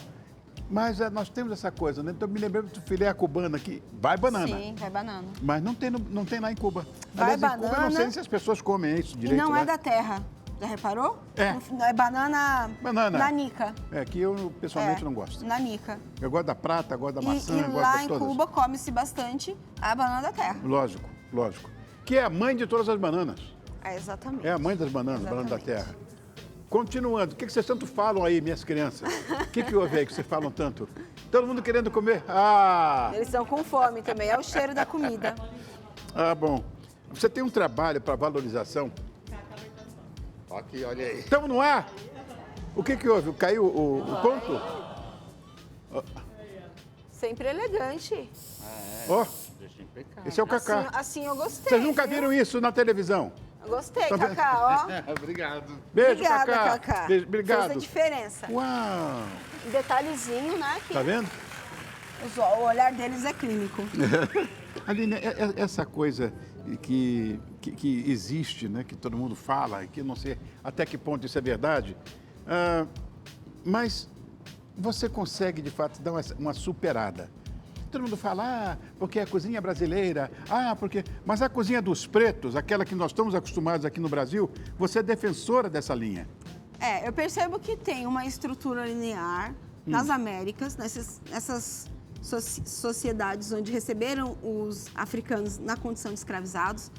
Mas nós temos essa coisa, né? Então me lembrei do filé cubano aqui. Vai banana. Sim, vai banana. Mas não tem lá em Cuba. Vai Aliás, em Cuba eu não banana. sei se as pessoas comem isso E direito. não lá. é da terra. Já reparou? É. É banana, Banana. nanica. É, que eu pessoalmente É, não gosto. Nanica. Eu gosto da prata, gosto da E maçã, eu gosto lá de em todas. Cuba come-se bastante a banana da terra. Lógico, lógico. Que é a mãe de todas as bananas. É, exatamente. É a mãe das bananas, banana da Exatamente. terra. Continuando, o que vocês tanto falam aí, minhas crianças? O que houve aí que vocês falam tanto? Todo mundo querendo comer? Eles estão com fome também, é o cheiro da comida. Bom. Você tem um trabalho para valorização. Aqui, olha aí. Estamos no ar? O que houve? Caiu o ponto? Sempre elegante. Ó, Deixa impecável. esse é o Cacá. Assim eu gostei. Vocês nunca viu? viram isso na televisão? Eu gostei, Tá vendo? Cacá, ó. Obrigado. Beijo, Obrigada, Cacá. Cacá. Beijo, Fez obrigado. a diferença. Uau! Detalhezinho, né? Que Tá vendo? o olhar deles é clínico. Aline, essa coisa que existe, né, que todo mundo fala, e que eu não sei até que ponto isso é verdade, mas você consegue, de fato, dar uma superada. Todo mundo fala, porque é a cozinha brasileira, porque... Mas a cozinha dos pretos, aquela que nós estamos acostumados aqui no Brasil, você é defensora dessa linha. Eu percebo que tem uma estrutura linear nas Américas, nessas sociedades onde receberam os africanos na condição de escravizados,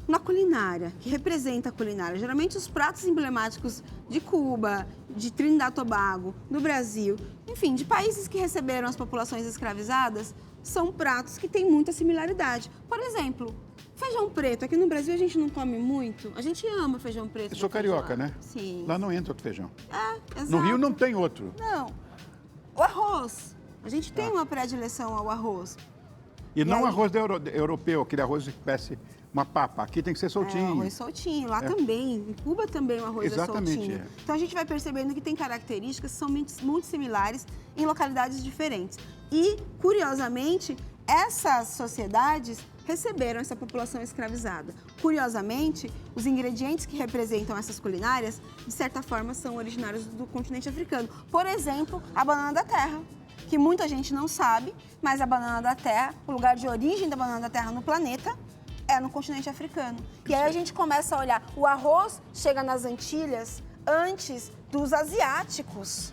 na culinária, que representa a culinária. Geralmente os pratos emblemáticos de Cuba, de Trinidad e Tobago, do Brasil, enfim, de países que receberam as populações escravizadas, são pratos que têm muita similaridade. Por exemplo, feijão preto. Aqui no Brasil a gente não come muito. A gente ama feijão preto. Eu sou carioca, né? Sim. Lá não entra outro feijão. Exato. No Rio não tem outro. Não. O arroz. A gente tem uma predileção ao arroz. E não aí? arroz europeu, aquele arroz que parece uma papa. Aqui tem que ser soltinho. Arroz soltinho. Lá também. Em Cuba também o arroz Exatamente, é soltinho. Então a gente vai percebendo que tem características que são muito similares em localidades diferentes. E, curiosamente, essas sociedades receberam essa população escravizada. Curiosamente, os ingredientes que representam essas culinárias, de certa forma, são originários do continente africano. Por exemplo, a banana da terra, que muita gente não sabe, mas a banana da terra, o lugar de origem da banana da terra no planeta, é no continente africano. E aí a gente começa a olhar, o arroz chega nas Antilhas antes dos asiáticos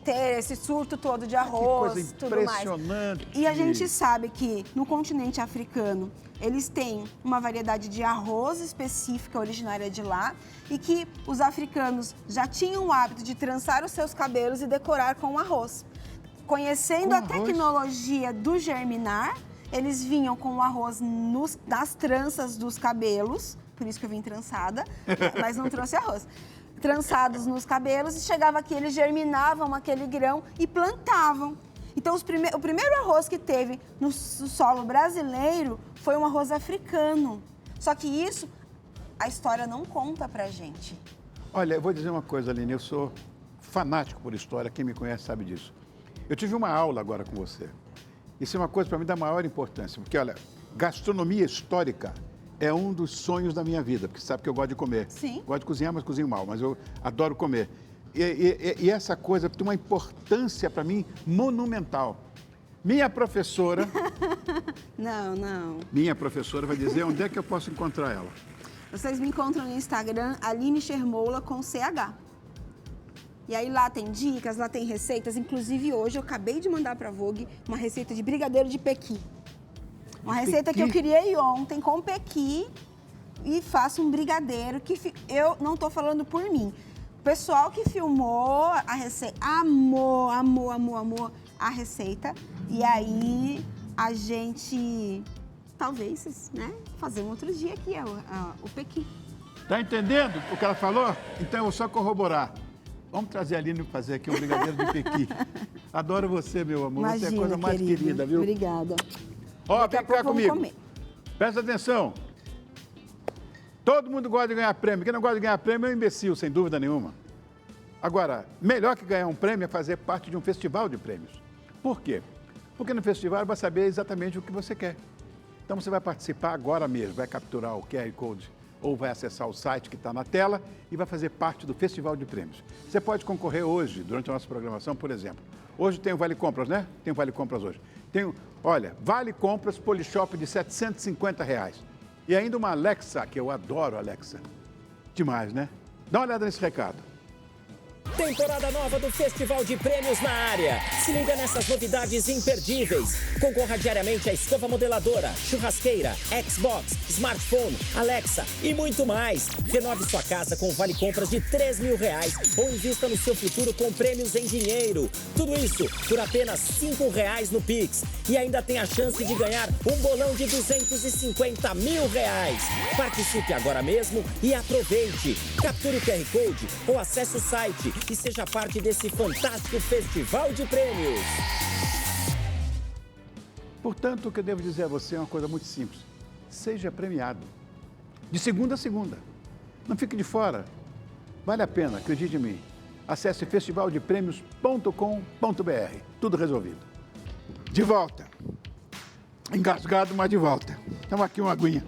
ter esse surto todo de arroz, que coisa tudo mais. impressionante. E a gente sabe que no continente africano eles têm uma variedade de arroz específica originária de lá e que os africanos já tinham o hábito de trançar os seus cabelos e decorar com arroz. Conhecendo a tecnologia do germinar, eles vinham com o arroz nas tranças dos cabelos, por isso que eu vim trançada, mas não trouxe arroz. Trançados nos cabelos e chegava aqui, eles germinavam aquele grão e plantavam. Então, o primeiro arroz que teve no solo brasileiro foi um arroz africano. Só que isso, a história não conta pra gente. Olha, eu vou dizer uma coisa, Aline, eu sou fanático por história, quem me conhece sabe disso. Eu tive uma aula agora com você. Isso é uma coisa para mim da maior importância, porque, olha, gastronomia histórica é um dos sonhos da minha vida, porque você sabe que eu gosto de comer. Sim. Gosto de cozinhar, mas cozinho mal, mas eu adoro comer. E essa coisa tem uma importância para mim monumental. Minha professora... Não. Minha professora vai dizer onde é que eu posso encontrar ela. Vocês me encontram no Instagram, Aline Chermoula, com CH. E aí lá tem dicas, lá tem receitas. Inclusive hoje eu acabei de mandar para a Vogue uma receita de brigadeiro de pequi. Uma receita que eu criei ontem com pequi e faço um brigadeiro que eu não estou falando por mim. O pessoal que filmou a receita amou a receita. E aí a gente, talvez, né, fazer um outro dia aqui, o pequi. Tá entendendo o que ela falou? Então eu vou só corroborar. Vamos trazer a Aline para fazer aqui um brigadeiro de pequi. Adoro você, meu amor. Imagina, você é a coisa mais querida, viu? Obrigada. Ó, vem cá comigo. Comer. Presta atenção. Todo mundo gosta de ganhar prêmio. Quem não gosta de ganhar prêmio é um imbecil, sem dúvida nenhuma. Agora, melhor que ganhar um prêmio é fazer parte de um festival de prêmios. Por quê? Porque no festival vai saber exatamente o que você quer. Então você vai participar agora mesmo, vai capturar o QR Code ou vai acessar o site que está na tela e vai fazer parte do Festival de Prêmios. Você pode concorrer hoje, durante a nossa programação, por exemplo. Hoje tem o Vale Compras, né? Tem o Vale Compras hoje. Tem, olha, Vale Compras Polishop de R$ 750. E ainda uma Alexa, que eu adoro Alexa. Demais, né? Dá uma olhada nesse recado. Temporada nova do Festival de Prêmios na área. Se liga nessas novidades imperdíveis. Concorra diariamente a escova modeladora, churrasqueira, Xbox, smartphone, Alexa e muito mais. Renove sua casa com vale compras de R$3.000 ou invista no seu futuro com prêmios em dinheiro. Tudo isso por apenas R$5 no Pix. E ainda tem a chance de ganhar um bolão de R$250 mil. Participe agora mesmo e aproveite. Capture o QR Code ou acesse o site e seja parte desse fantástico festival de prêmios. Portanto, o que eu devo dizer a você é uma coisa muito simples. Seja premiado. De segunda a segunda. Não fique de fora. Vale a pena, acredite em mim. Acesse festivaldepremios.com.br. Tudo resolvido. De volta. Engasgado, mas de volta. Toma aqui uma aguinha.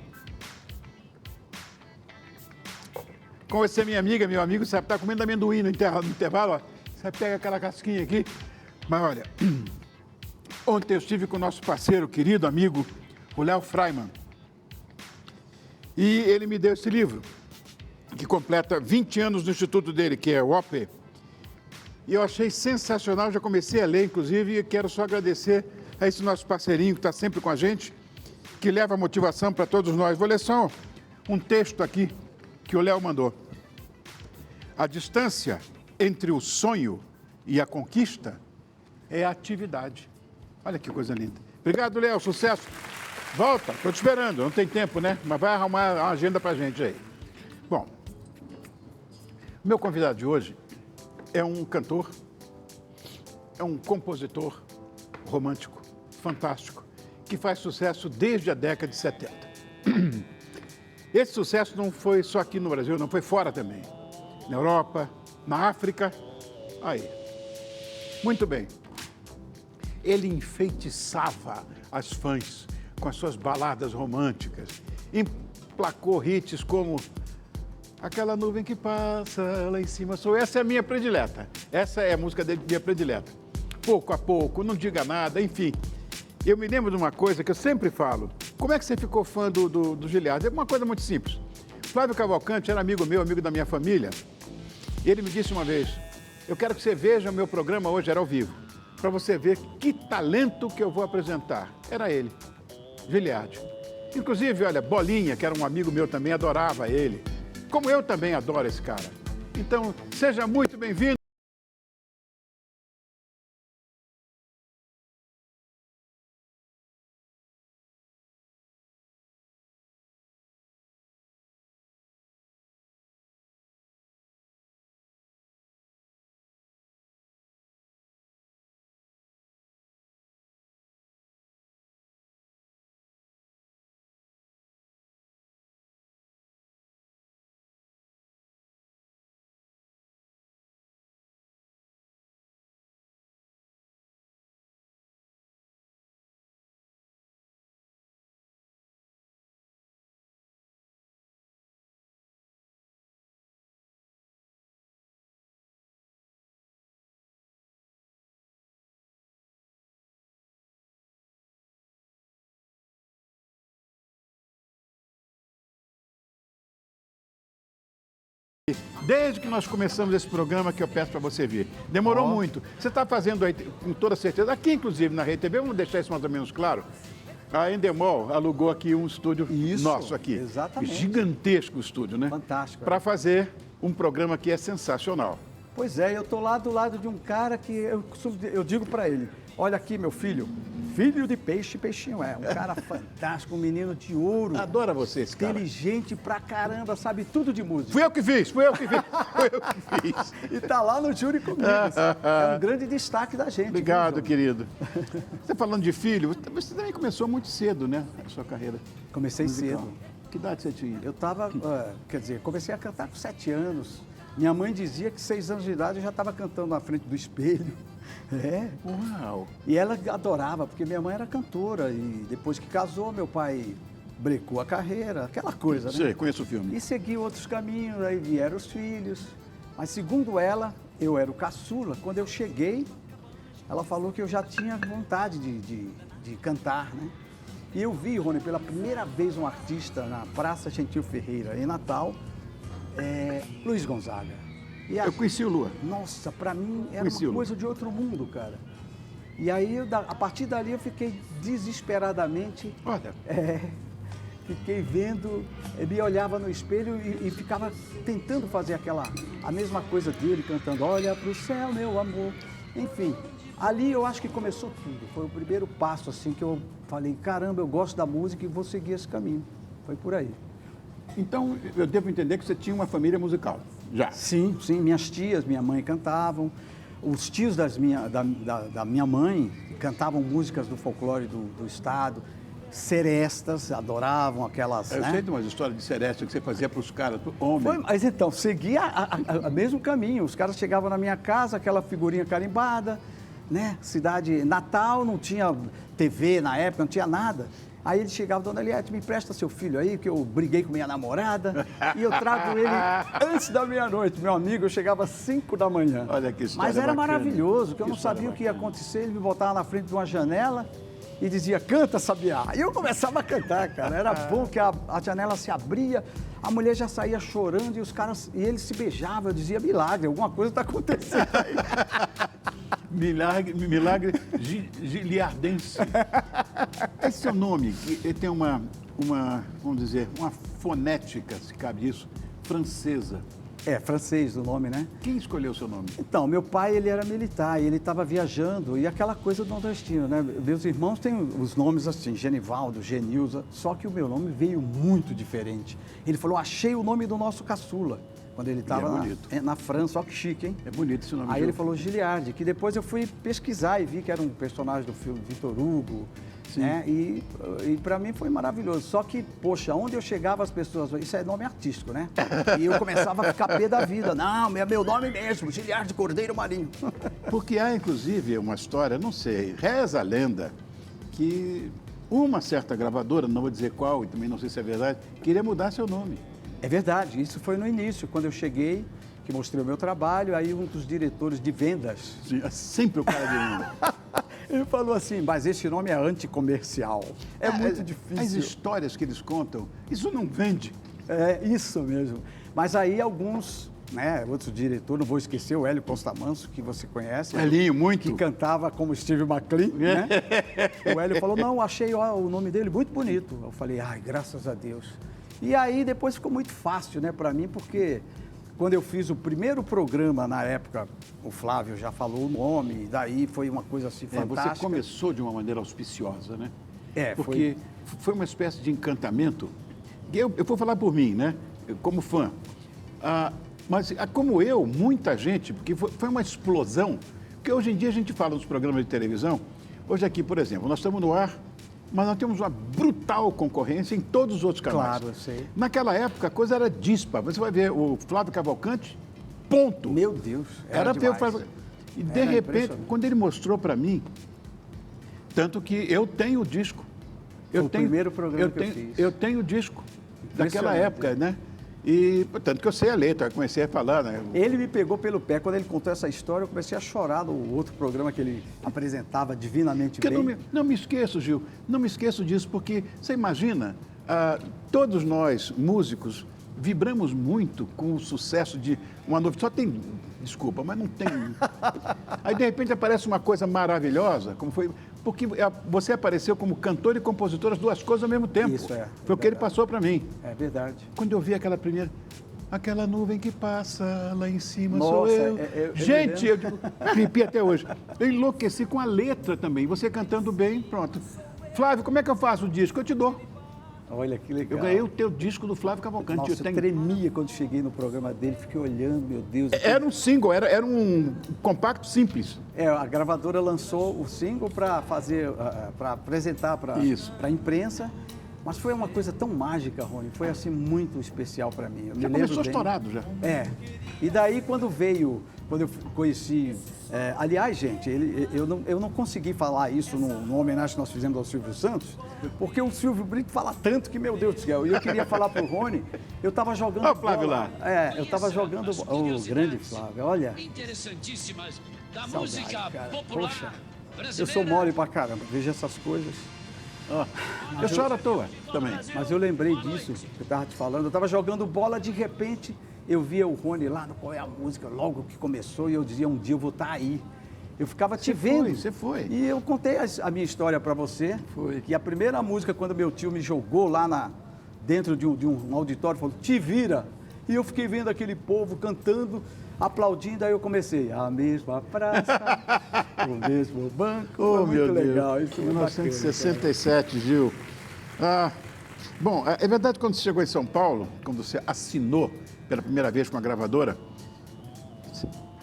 Como você é minha amiga, meu amigo, você está comendo amendoim no intervalo, ó. Você pega aquela casquinha aqui. Mas olha, Ontem eu estive com o nosso parceiro, querido amigo, o Léo Freiman. E ele me deu esse livro, que completa 20 anos do instituto dele, que é o OP. E eu achei sensacional, já comecei a ler, inclusive, e quero só agradecer a esse nosso parceirinho que está sempre com a gente, que leva motivação para todos nós. Vou ler só um texto aqui que o Léo mandou. A distância entre o sonho e a conquista é a atividade. Olha que coisa linda. Obrigado, Léo. Sucesso. Volta. Estou te esperando. Não tem tempo, né? Mas vai arrumar uma agenda para a gente aí. Bom, o meu convidado de hoje é um cantor, é um compositor romântico, fantástico, que faz sucesso desde a década de 70. Esse sucesso não foi só aqui no Brasil, não foi fora também. Na Europa, na África. Aí. Muito bem. Ele enfeitiçava as fãs com as suas baladas românticas. Emplacou hits como Aquela Nuvem que Passa Lá em Cima Sou. Essa é a minha predileta. Essa é a música dele, minha predileta. Pouco a pouco, Não Diga Nada, enfim. Eu me lembro de uma coisa que eu sempre falo. Como é que você ficou fã do Giliardi? É uma coisa muito simples. Flávio Cavalcante era amigo meu, amigo da minha família. E ele me disse uma vez, eu quero que você veja o meu programa hoje, era ao vivo, para você ver que talento que eu vou apresentar. Era ele, Giliardi. Inclusive, olha, Bolinha, que era um amigo meu também, adorava ele. Como eu também adoro esse cara. Então, seja muito bem-vindo. Desde que nós começamos esse programa que eu peço para você vir. Demorou muito. Você está fazendo aí, com toda certeza, aqui inclusive na Rede TV, vamos deixar isso mais ou menos claro. A Endemol alugou aqui um estúdio nosso aqui. Exatamente. Gigantesco estúdio, né? Fantástico. Para fazer um programa que é sensacional. Pois é, eu tô lá do lado de um cara que eu digo para ele, olha aqui, meu filho, filho de peixe, peixinho é. Um cara fantástico, um menino de ouro. Adora você, esse cara. Inteligente pra caramba, sabe tudo de música. Fui eu que fiz. E tá lá no júri comigo. É um grande destaque da gente. Obrigado, viu, querido. Você falando de filho, você também começou muito cedo, né? A sua carreira. Comecei musical. cedo. Que idade você tinha? Eu tava, comecei a cantar com 7 anos. Minha mãe dizia que 6 anos de idade eu já estava cantando na frente do espelho. É. Uau! E ela adorava, porque minha mãe era cantora. E depois que casou, meu pai brecou a carreira, aquela coisa, né? Sei, conheço o filme. E seguiu outros caminhos, aí vieram os filhos. Mas segundo ela, eu era o caçula. Quando eu cheguei, ela falou que eu já tinha vontade de cantar, né? E eu vi, Rony, pela primeira vez um artista na Praça Gentil Ferreira, em Natal, Luiz Gonzaga. E Eu conheci o Lua. Nossa, pra mim era Conheci o uma coisa de outro mundo, cara. E aí, a partir dali, eu fiquei desesperadamente... Olha, Fiquei vendo, me olhava no espelho e ficava tentando fazer a mesma coisa dele, cantando Olha pro céu, meu amor. Enfim, ali eu acho que começou tudo. Foi o primeiro passo, assim, que eu falei, caramba, eu gosto da música e vou seguir esse caminho. Foi por aí. então eu devo entender que você tinha uma família musical, já. Sim, minhas tias, minha mãe cantavam. Os tios da minha mãe cantavam músicas do folclore do estado. Serestas, adoravam aquelas, Eu né? sei de umas histórias de seresta que você fazia para os caras, homem. Foi, mas então, seguia o mesmo caminho. Os caras chegavam na minha casa, aquela figurinha carimbada, né? Cidade Natal, não tinha TV na época, não tinha nada. Aí ele chegava, dona Eliette, me empresta seu filho aí, que eu briguei com minha namorada e eu trago ele antes da meia-noite. Meu amigo, eu chegava às 5 da manhã. Olha que história Mas era bacana. maravilhoso, que eu Que não sabia história o que ia acontecer. Ele me botava na frente de uma janela e dizia, canta, Sabiá. E eu começava a cantar, cara. Era bom que a janela se abria, a mulher já saía chorando e eles se beijavam. Eu dizia, milagre, alguma coisa está acontecendo aí. Milagre Giliardense. Esse é o nome, que tem uma, vamos dizer, uma fonética, se cabe isso, francesa. É, francês o nome, né? Quem escolheu o seu nome? Então, meu pai, ele era militar e ele estava viajando, e aquela coisa do nordestino, né? Meus irmãos têm os nomes assim, Genivaldo, Genilza, só que o meu nome veio muito diferente. Ele falou, achei o nome do nosso caçula, quando ele estava na França, ó que chique, hein? É bonito esse nome. Aí ele falou Giliardi, que depois eu fui pesquisar e vi que era um personagem do filme Vitor Hugo, né? E para mim foi maravilhoso. Só que, poxa, onde eu chegava as pessoas, isso é nome artístico, né? E eu começava a ficar pé da vida. Não, é meu nome mesmo, Giliardi Cordeiro Marinho. Porque há, inclusive, uma história, não sei, reza a lenda, que uma certa gravadora, não vou dizer qual, e também não sei se é verdade, queria mudar seu nome. É verdade, isso foi no início, quando eu cheguei, que mostrei o meu trabalho, aí um dos diretores de vendas... Sim, é sempre o cara de venda. Ele falou assim, mas esse nome é anticomercial, é muito difícil. As histórias que eles contam, isso não vende. É, isso mesmo. Mas aí alguns, né, outros diretores, não vou esquecer o Hélio Constamanso, que você conhece. Helinho, muito. Que cantava como Steve McLean, né? O Hélio falou, não, achei o nome dele muito bonito. Eu falei, ai, graças a Deus. E aí depois ficou muito fácil, né, para mim, porque quando eu fiz o primeiro programa, na época, o Flávio já falou o nome, e daí foi uma coisa assim fantástica. Você começou de uma maneira auspiciosa, né? É, porque foi uma espécie de encantamento. Eu vou falar por mim, né? Como fã. Mas como eu, muita gente, porque foi uma explosão. Porque hoje em dia a gente fala nos programas de televisão. Hoje aqui, por exemplo, nós estamos no ar, mas nós temos uma brutal concorrência em todos os outros canais. Claro, eu sei. Naquela época a coisa era dispa. Você vai ver o Flávio Cavalcante, ponto. Meu Deus, Era demais. E de repente, quando ele mostrou para mim, tanto que eu tenho o disco. O primeiro programa que eu fiz. Eu tenho o disco daquela época, né? E, tanto que eu sei a letra, eu comecei a falar, né? Ele me pegou pelo pé. Quando ele contou essa história, eu comecei a chorar no outro programa que ele apresentava divinamente Porque bem. não me esqueço, Gil, não me esqueço disso, porque você imagina, todos nós, músicos, vibramos muito com o sucesso de uma novidade. Só tem, desculpa, mas não tem. Aí, de repente, aparece uma coisa maravilhosa, como foi. Porque você apareceu como cantor e compositor, as duas coisas ao mesmo tempo. Isso é. Foi o que ele passou para mim. É verdade. Quando eu vi aquela primeira. Aquela nuvem que passa lá em cima Nossa, sou eu. Gente, eu eu arrepio até hoje. Eu enlouqueci com a letra também. Você cantando bem, pronto. Flávio, como é que eu faço o disco? Eu te dou. Olha que legal. Eu ganhei o teu disco do Flávio Cavalcante. Nossa, eu tremia quando cheguei no programa dele, fiquei olhando, meu Deus. Era um single, era um compacto simples. A gravadora lançou o single para fazer, para apresentar para a imprensa, mas foi uma coisa tão mágica, Rony, foi assim muito especial para mim. Já começou estourado já. E daí quando eu conheci, aliás, gente, eu não consegui falar isso no homenagem que nós fizemos ao Silvio Santos, porque o Silvio Brito fala tanto que, meu Deus do céu, e eu queria falar pro Rony, eu estava jogando Olha o Flávio bola. lá. Eu estava jogando, o grande Flávio, olha. Interessantíssimas da Saudade, música cara. popular Poxa, brasileira. eu sou mole pra caramba, vejo essas coisas. Eu choro à toa também. Mas eu lembrei disso que eu estava te falando. Eu estava jogando bola, de repente eu via o Rony lá no Qual é a Música, logo que começou, e eu dizia, um dia eu vou estar aí. Eu ficava te vendo. Você foi. E eu contei a minha história para você. Foi. Que a primeira música, quando meu tio me jogou lá dentro de um auditório, falou, te vira. E eu fiquei vendo aquele povo cantando, aplaudindo, aí eu comecei, a mesma praça, o mesmo banco. Foi muito legal. Isso foi 1967, Gil. Bom, é verdade, quando você chegou em São Paulo, quando você assinou pela primeira vez com a gravadora,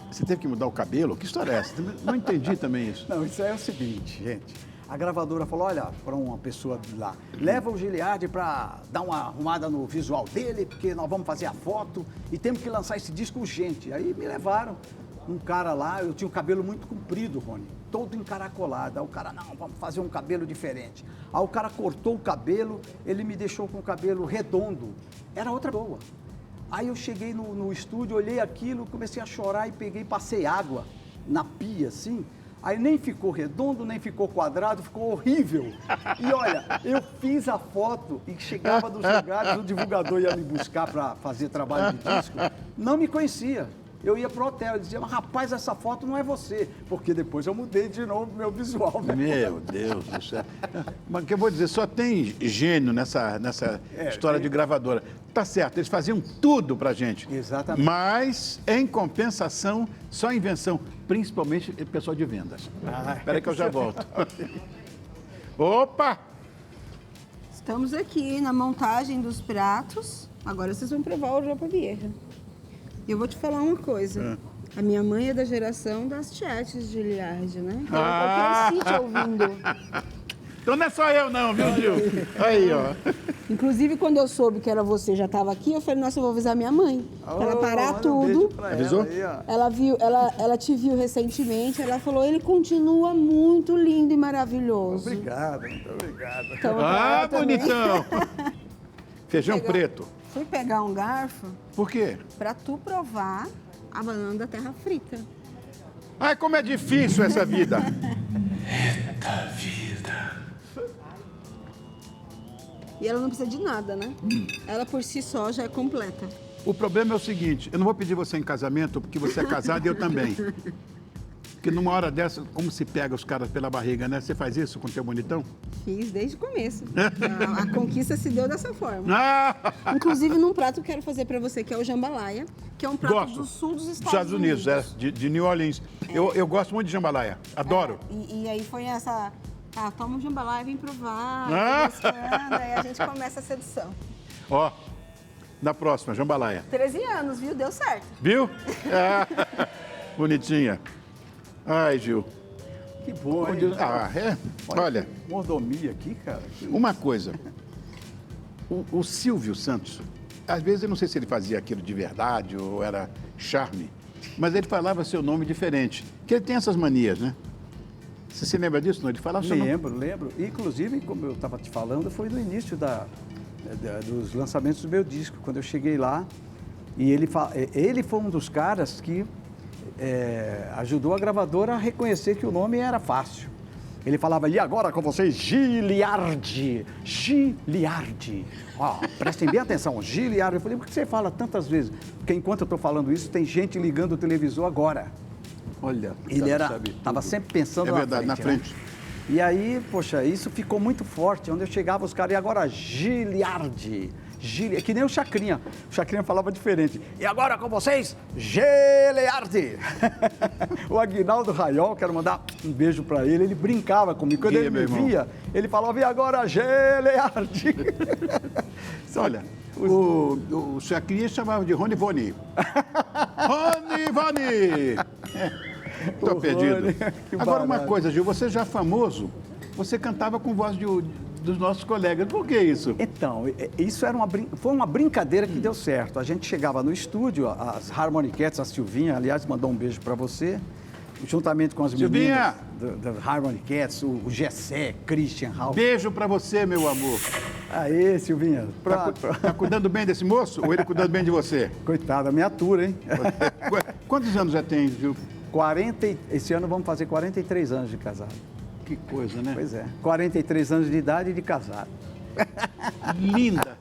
você teve que mudar o cabelo? Que história é essa? Não entendi também isso. Não, isso aí é o seguinte, gente. A gravadora falou, olha, para uma pessoa lá, leva o Giliardi para dar uma arrumada no visual dele, porque nós vamos fazer a foto e temos que lançar esse disco urgente. Aí me levaram. um cara lá, eu tinha um cabelo muito comprido, Rony, todo encaracolado. Aí o cara, não, vamos fazer um cabelo diferente. Aí o cara cortou o cabelo, ele me deixou com o cabelo redondo. Era outra boa. Aí eu cheguei no estúdio, olhei aquilo, comecei a chorar e passei água na pia, assim. Aí nem ficou redondo, nem ficou quadrado, ficou horrível. E olha, eu fiz a foto e chegava dos lugares, o divulgador ia me buscar para fazer trabalho de disco, não me conhecia. Eu ia pro hotel e dizia, mas rapaz, essa foto não é você. Porque depois eu mudei de novo meu visual. Né? Meu Deus do céu. Mas o que eu vou dizer, só tem gênio nessa história de gravadora. Tá certo, eles faziam tudo pra gente. Exatamente. Mas, em compensação, só invenção, principalmente o pessoal de vendas. Espera aí que eu já volto. Opa! Estamos aqui na montagem dos pratos. Agora vocês vão provar o Japa Vieja. E eu vou te falar uma coisa. A minha mãe é da geração das chats de Liarde, né? Ela qualquer sítio ouvindo. Então não é só eu não, viu, Gil? Aí, ó. Inclusive, quando eu soube que era você, já estava aqui, eu falei, nossa, eu vou avisar minha mãe. Pra ela parar tudo. Avisou? Ela te viu recentemente, ela falou, ele continua muito lindo e maravilhoso. Obrigado, muito obrigado. Então, Bonitão! Feijão preto. Fui pegar um garfo Por quê? pra tu provar a banana da terra frita. Ai, como é difícil essa vida. E ela não precisa de nada, né? Ela por si só já é completa. O problema é o seguinte, eu não vou pedir você em casamento, porque você é casado e eu também. Porque numa hora dessa, como se pega os caras pela barriga, né? Você faz isso com o teu bonitão? Fiz desde o começo. A conquista se deu dessa forma. Ah! Inclusive, num prato que eu quero fazer pra você, que é o jambalaya, que é um prato Gosto. do sul dos Estados Unidos, de New Orleans. Eu gosto muito de jambalaya, adoro. E aí foi essa... Ah, toma um jambalaya, vem provar, Ah! aí a gente começa a sedução. Ó, na próxima, jambalaya. 13 anos, viu? Deu certo. Viu? Ah, bonitinha. Ai, Gil. Que bom, hein? Olha, Mordomia aqui, cara. uma coisa. O Silvio Santos, às vezes eu não sei se ele fazia aquilo de verdade ou era charme, mas ele falava seu nome diferente. Porque ele tem essas manias, né? Você se lembra disso, não? Ele falava seu nome. Lembro. Inclusive, como eu estava te falando, foi no início dos lançamentos do meu disco, quando eu cheguei lá. E ele foi um dos caras que ajudou a gravadora a reconhecer que o nome era fácil. Ele falava, e agora com vocês, Giliardi. Giliardi. Ó, prestem bem atenção, Giliardi. Eu falei, por que você fala tantas vezes? Porque enquanto eu estou falando isso, tem gente ligando o televisor agora. Olha, Ele estava sempre pensando na frente. Né? E aí, poxa, isso ficou muito forte. Onde eu chegava, os caras, e agora Giliardi. Que nem o Chacrinha. O Chacrinha falava diferente. E agora com vocês, Giliardi. O Aguinaldo Raiol, quero mandar um beijo pra ele, ele brincava comigo. Quando ele me via, ele falava, e agora Giliardi. Olha, o Chacrinha chamava de Rony Boni. Rony Boni! Estou perdido. Agora, uma coisa, Gil, você já famoso, você cantava com voz dos nossos colegas. Por que isso? Então, isso foi uma brincadeira que deu certo. A gente chegava no estúdio, as Harmony Cats, a Silvinha, aliás, mandou um beijo para você, juntamente com as meninas do Harmony Cats, o Gessé, Christian, Raul. Beijo para você, meu amor. Aê, Silvinha. Tá cuidando bem desse moço ou ele cuidando bem de você? Coitada, me atura, hein? Quantos anos já tem, Gil? Esse ano vamos fazer 43 anos de casado. Que coisa, né? Pois é, 43 anos de idade e de casado. Linda.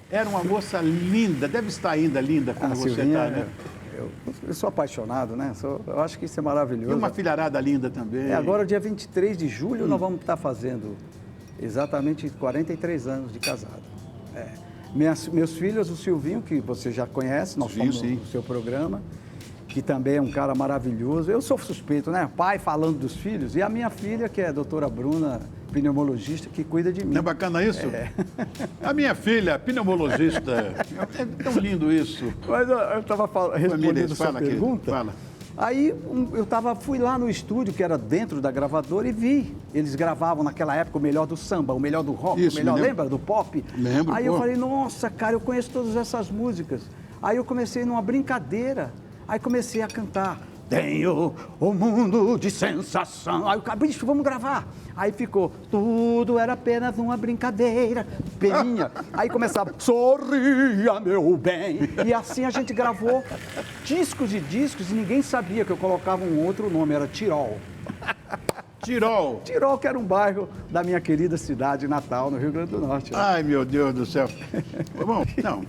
Era uma moça linda. Deve estar ainda linda como você está, né? Eu sou apaixonado, né? Eu acho que isso é maravilhoso. E uma filharada linda também. Agora, dia 23 de julho, nós vamos estar fazendo exatamente 43 anos de casado. Meus filhos, o Silvinho, que você já conhece, nós fomos no seu programa, que também é um cara maravilhoso. Eu sou suspeito, né? Pai falando dos filhos. E a minha filha, que é a doutora Bruna, pneumologista, que cuida de mim. Não é bacana isso? A minha filha, pneumologista. É tão lindo isso. Mas eu estava respondendo sua pergunta. Fala. Aí fui lá no estúdio, que era dentro da gravadora, e vi. Eles gravavam naquela época o melhor do samba, o melhor do rock, isso, o melhor, lembra? Do pop? Lembro. Aí eu falei, nossa, cara, eu conheço todas essas músicas. Aí eu comecei numa brincadeira. Aí comecei a cantar Tenho um mundo de sensação. Aí o cara, bicho, vamos gravar. Aí ficou, tudo era apenas uma brincadeira, peninha. Aí começava, sorria, meu bem. E assim a gente gravou discos e discos e ninguém sabia que eu colocava um outro nome, era Tirol. Tirol. Tirol, que era um bairro da minha querida cidade natal, no Rio Grande do Norte. Ai, meu Deus do céu. Bom, não,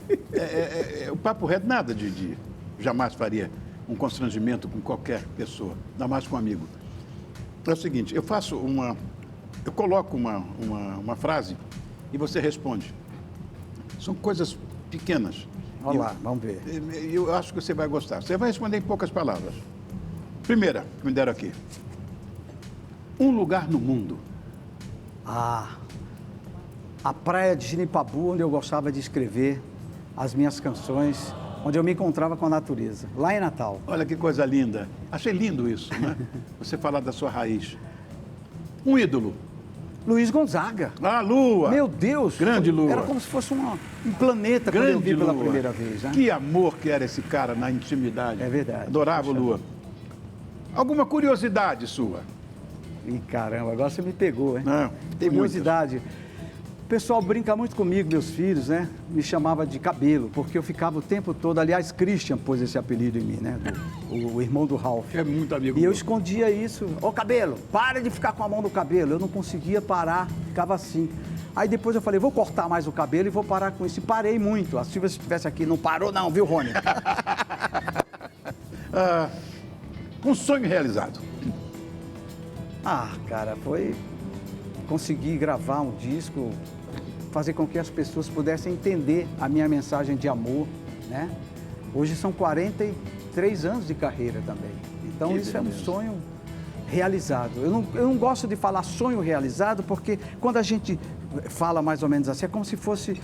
o papo reto nada de jamais faria um constrangimento com qualquer pessoa, ainda mais com um amigo. É o seguinte, eu coloco uma frase e você responde. São coisas pequenas. Olha lá, vamos ver. Eu acho que você vai gostar. Você vai responder em poucas palavras. Primeira, que me deram aqui. Um lugar no mundo. A praia de Genipabu, onde eu gostava de escrever as minhas canções, onde eu me encontrava com a natureza, lá em Natal. Olha que coisa linda. Achei lindo isso, né? Você falar da sua raiz. Um ídolo. Luiz Gonzaga. A Lua. Meu Deus. Grande Lua. Era como se fosse um planeta quando eu vi pela Lua. primeira vez. Né? Que amor que era esse cara na intimidade. É verdade. Adorava o Lua. Alguma curiosidade sua? Ih, caramba, agora você me pegou, hein? Não, tem curiosidade. O pessoal brinca muito comigo, meus filhos, né? Me chamava de Cabelo, porque eu ficava o tempo todo... Aliás, Christian pôs esse apelido em mim, né? O irmão do Ralph. É muito amigo E eu meu. escondia isso. Ô, Cabelo, para de ficar com a mão no cabelo. Eu não conseguia parar, ficava assim. Aí depois eu falei, vou cortar mais o cabelo e vou parar com isso. E parei muito. A Silvia, se estivesse aqui, não parou não, viu, Rony? Um sonho realizado. Ah, cara, foi conseguir gravar um disco, fazer com que as pessoas pudessem entender a minha mensagem de amor, né? Hoje são 43 anos de carreira também. Então Que isso é um beleza. sonho realizado. Eu não gosto de falar sonho realizado porque quando a gente fala mais ou menos assim, é como se fosse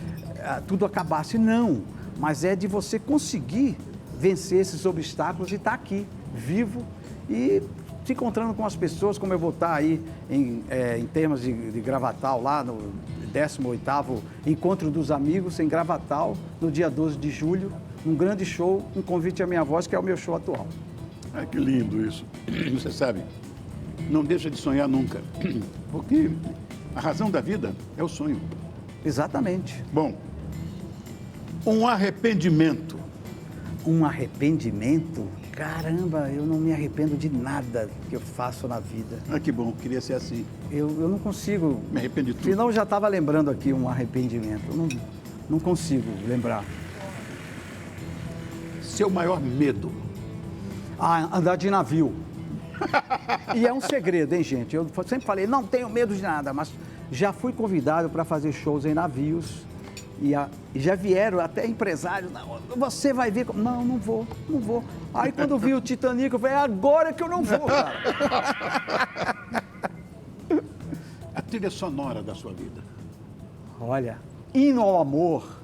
tudo acabasse. Não, mas é de você conseguir vencer esses obstáculos e estar aqui, vivo e se encontrando com as pessoas, como eu vou estar aí em termos de Gravatal, lá no 18º Encontro dos Amigos em Gravatal, no dia 12 de julho, um grande show, um convite à minha voz, que é o meu show atual. Ai, que lindo isso. Você sabe, não deixa de sonhar nunca, porque a razão da vida é o sonho. Exatamente. Bom, um arrependimento. Um arrependimento? Caramba, eu não me arrependo de nada que eu faço na vida. Ah, que bom, queria ser assim. Eu não consigo. Me arrependo de tudo. Senão eu já estava lembrando aqui um arrependimento. Eu não consigo lembrar. Seu maior medo. Andar de navio. E é um segredo, hein, gente? Eu sempre falei, não tenho medo de nada, mas já fui convidado para fazer shows em navios. E já vieram até empresários, não, você vai ver. Não, não vou. Aí quando vi o Titanic, eu falei, agora que eu não vou, cara. A trilha sonora da sua vida. Olha, Hino ao Amor,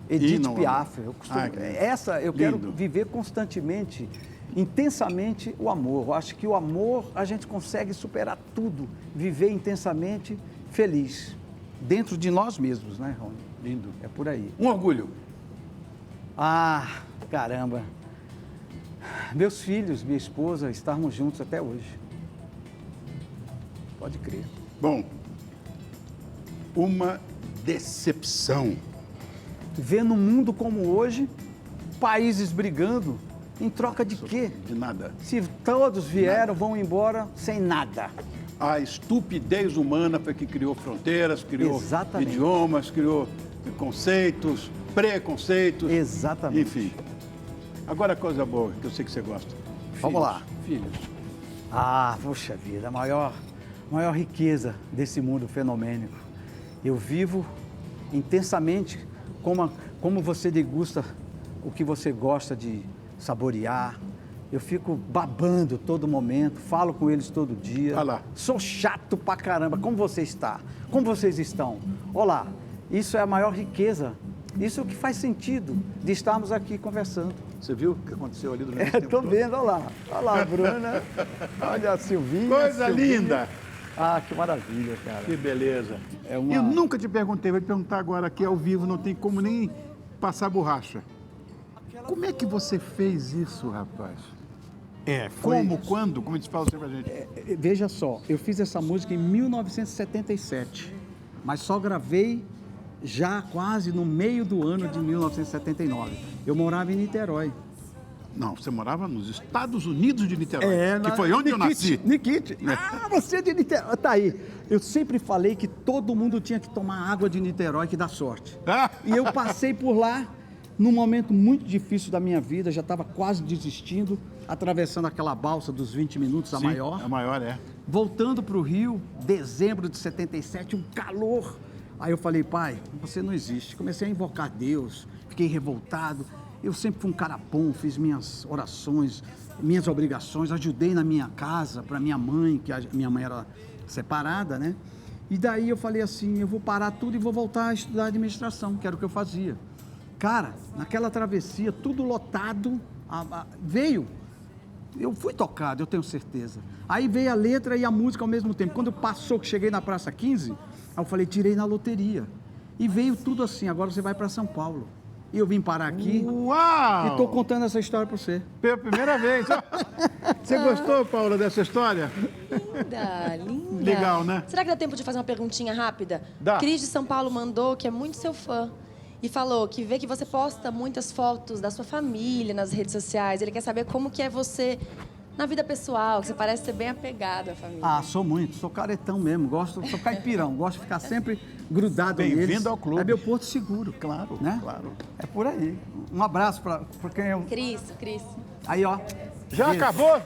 Edith Hino ao Piaf. Amor. Essa eu quero lindo. viver constantemente, intensamente o amor. Eu acho que o amor a gente consegue superar tudo, viver intensamente feliz, dentro de nós mesmos, né, Rony? Lindo. É por aí. Um orgulho. Ah, caramba. Meus filhos, minha esposa, estarmos juntos até hoje. Pode crer. Bom, uma decepção. Ver no mundo como hoje, países brigando, em troca de quê? De nada. Se todos vieram, vão embora sem nada. A estupidez humana foi que criou fronteiras, criou Exatamente. idiomas, criou conceitos, preconceitos. Exatamente. Enfim. Agora, coisa boa, que eu sei que você gosta. Vamos lá. Filhos. Ah, poxa vida, a maior riqueza desse mundo fenomênico. Eu vivo intensamente como você degusta o que você gosta de saborear. Eu fico babando todo momento, falo com eles todo dia. Olha lá. Sou chato pra caramba. Como você está? Como vocês estão? Olá, isso é a maior riqueza. Isso é o que faz sentido de estarmos aqui conversando. Você viu o que aconteceu ali durante o tempo Tô todo? vendo, olha lá. Olha lá a Bruna. Olha a Silvinha. Coisa Silvinha. linda. Ah, que maravilha, cara. Que beleza. É uma- Eu nunca te perguntei, vou te perguntar agora aqui ao vivo, não tem como nem passar borracha. Como é que você fez isso, rapaz? Como, quando? Como você fala pra gente? Veja só, eu fiz essa música em 1977, mas só gravei já quase no meio do ano de 1979. Eu morava em Niterói. Não, você morava nos Estados Unidos de Niterói, que foi onde eu nasci. Nikit. Ah, você é de Niterói. Tá aí. Eu sempre falei que todo mundo tinha que tomar água de Niterói, que dá sorte. E eu passei por lá num momento muito difícil da minha vida, já estava quase desistindo, atravessando aquela balsa dos 20 minutos, a Sim, maior. A maior, é. Voltando para o Rio, dezembro de 77, um calor. Aí eu falei, pai, você não existe. Comecei a invocar Deus, fiquei revoltado. Eu sempre fui um cara bom, fiz minhas orações, minhas obrigações, ajudei na minha casa, para minha mãe, que a minha mãe era separada, né? E daí eu falei assim, eu vou parar tudo e vou voltar a estudar administração, que era o que eu fazia. Cara, naquela travessia, tudo lotado, veio. Eu fui tocado, eu tenho certeza. Aí veio a letra e a música ao mesmo tempo. Quando passou, que cheguei na Praça 15, aí eu falei, tirei na loteria. E veio tudo assim, agora você vai para São Paulo. E eu vim parar aqui. Uau! E estou contando essa história para você. Pela primeira vez. Você gostou, Paula, dessa história? Linda, linda. Legal, né? Será que dá tempo de fazer uma perguntinha rápida? Dá. Cris de São Paulo mandou, que é muito seu fã. E falou que vê que você posta muitas fotos da sua família nas redes sociais. Ele quer saber como que é você na vida pessoal, que você parece ser bem apegado à família. Ah, sou muito, sou caretão mesmo, sou caipirão, gosto de ficar sempre grudado neles. Bem-vindo ao clube. É meu porto seguro. Claro, né? claro. É por aí. Um abraço para quem eu... Cris. Aí, ó. Já Beijo. acabou?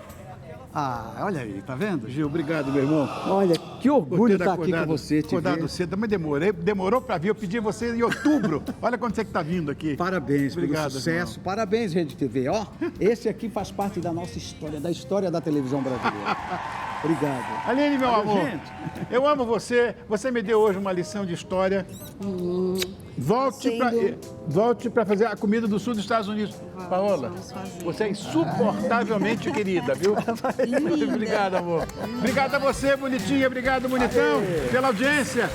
Ah, olha aí, tá vendo? Gil, obrigado, meu irmão. Olha, que orgulho Ter estar aqui com você, te acordado ver. cedo, mas demorou para vir. Eu pedi você em outubro. Olha quando você que tá vindo aqui. Parabéns Obrigado, pelo sucesso, irmão. parabéns, Rede TV. Ó, esse aqui faz parte da nossa história, da história da televisão brasileira. Obrigado. Aline, meu Valeu, amor, gente. eu amo você. Você me deu hoje uma lição de história. Volte para fazer a comida do sul dos Estados Unidos. Paola, você é insuportavelmente querida, viu? Obrigado, amor. Obrigado a você, bonitinha. Obrigado, bonitão, pela audiência.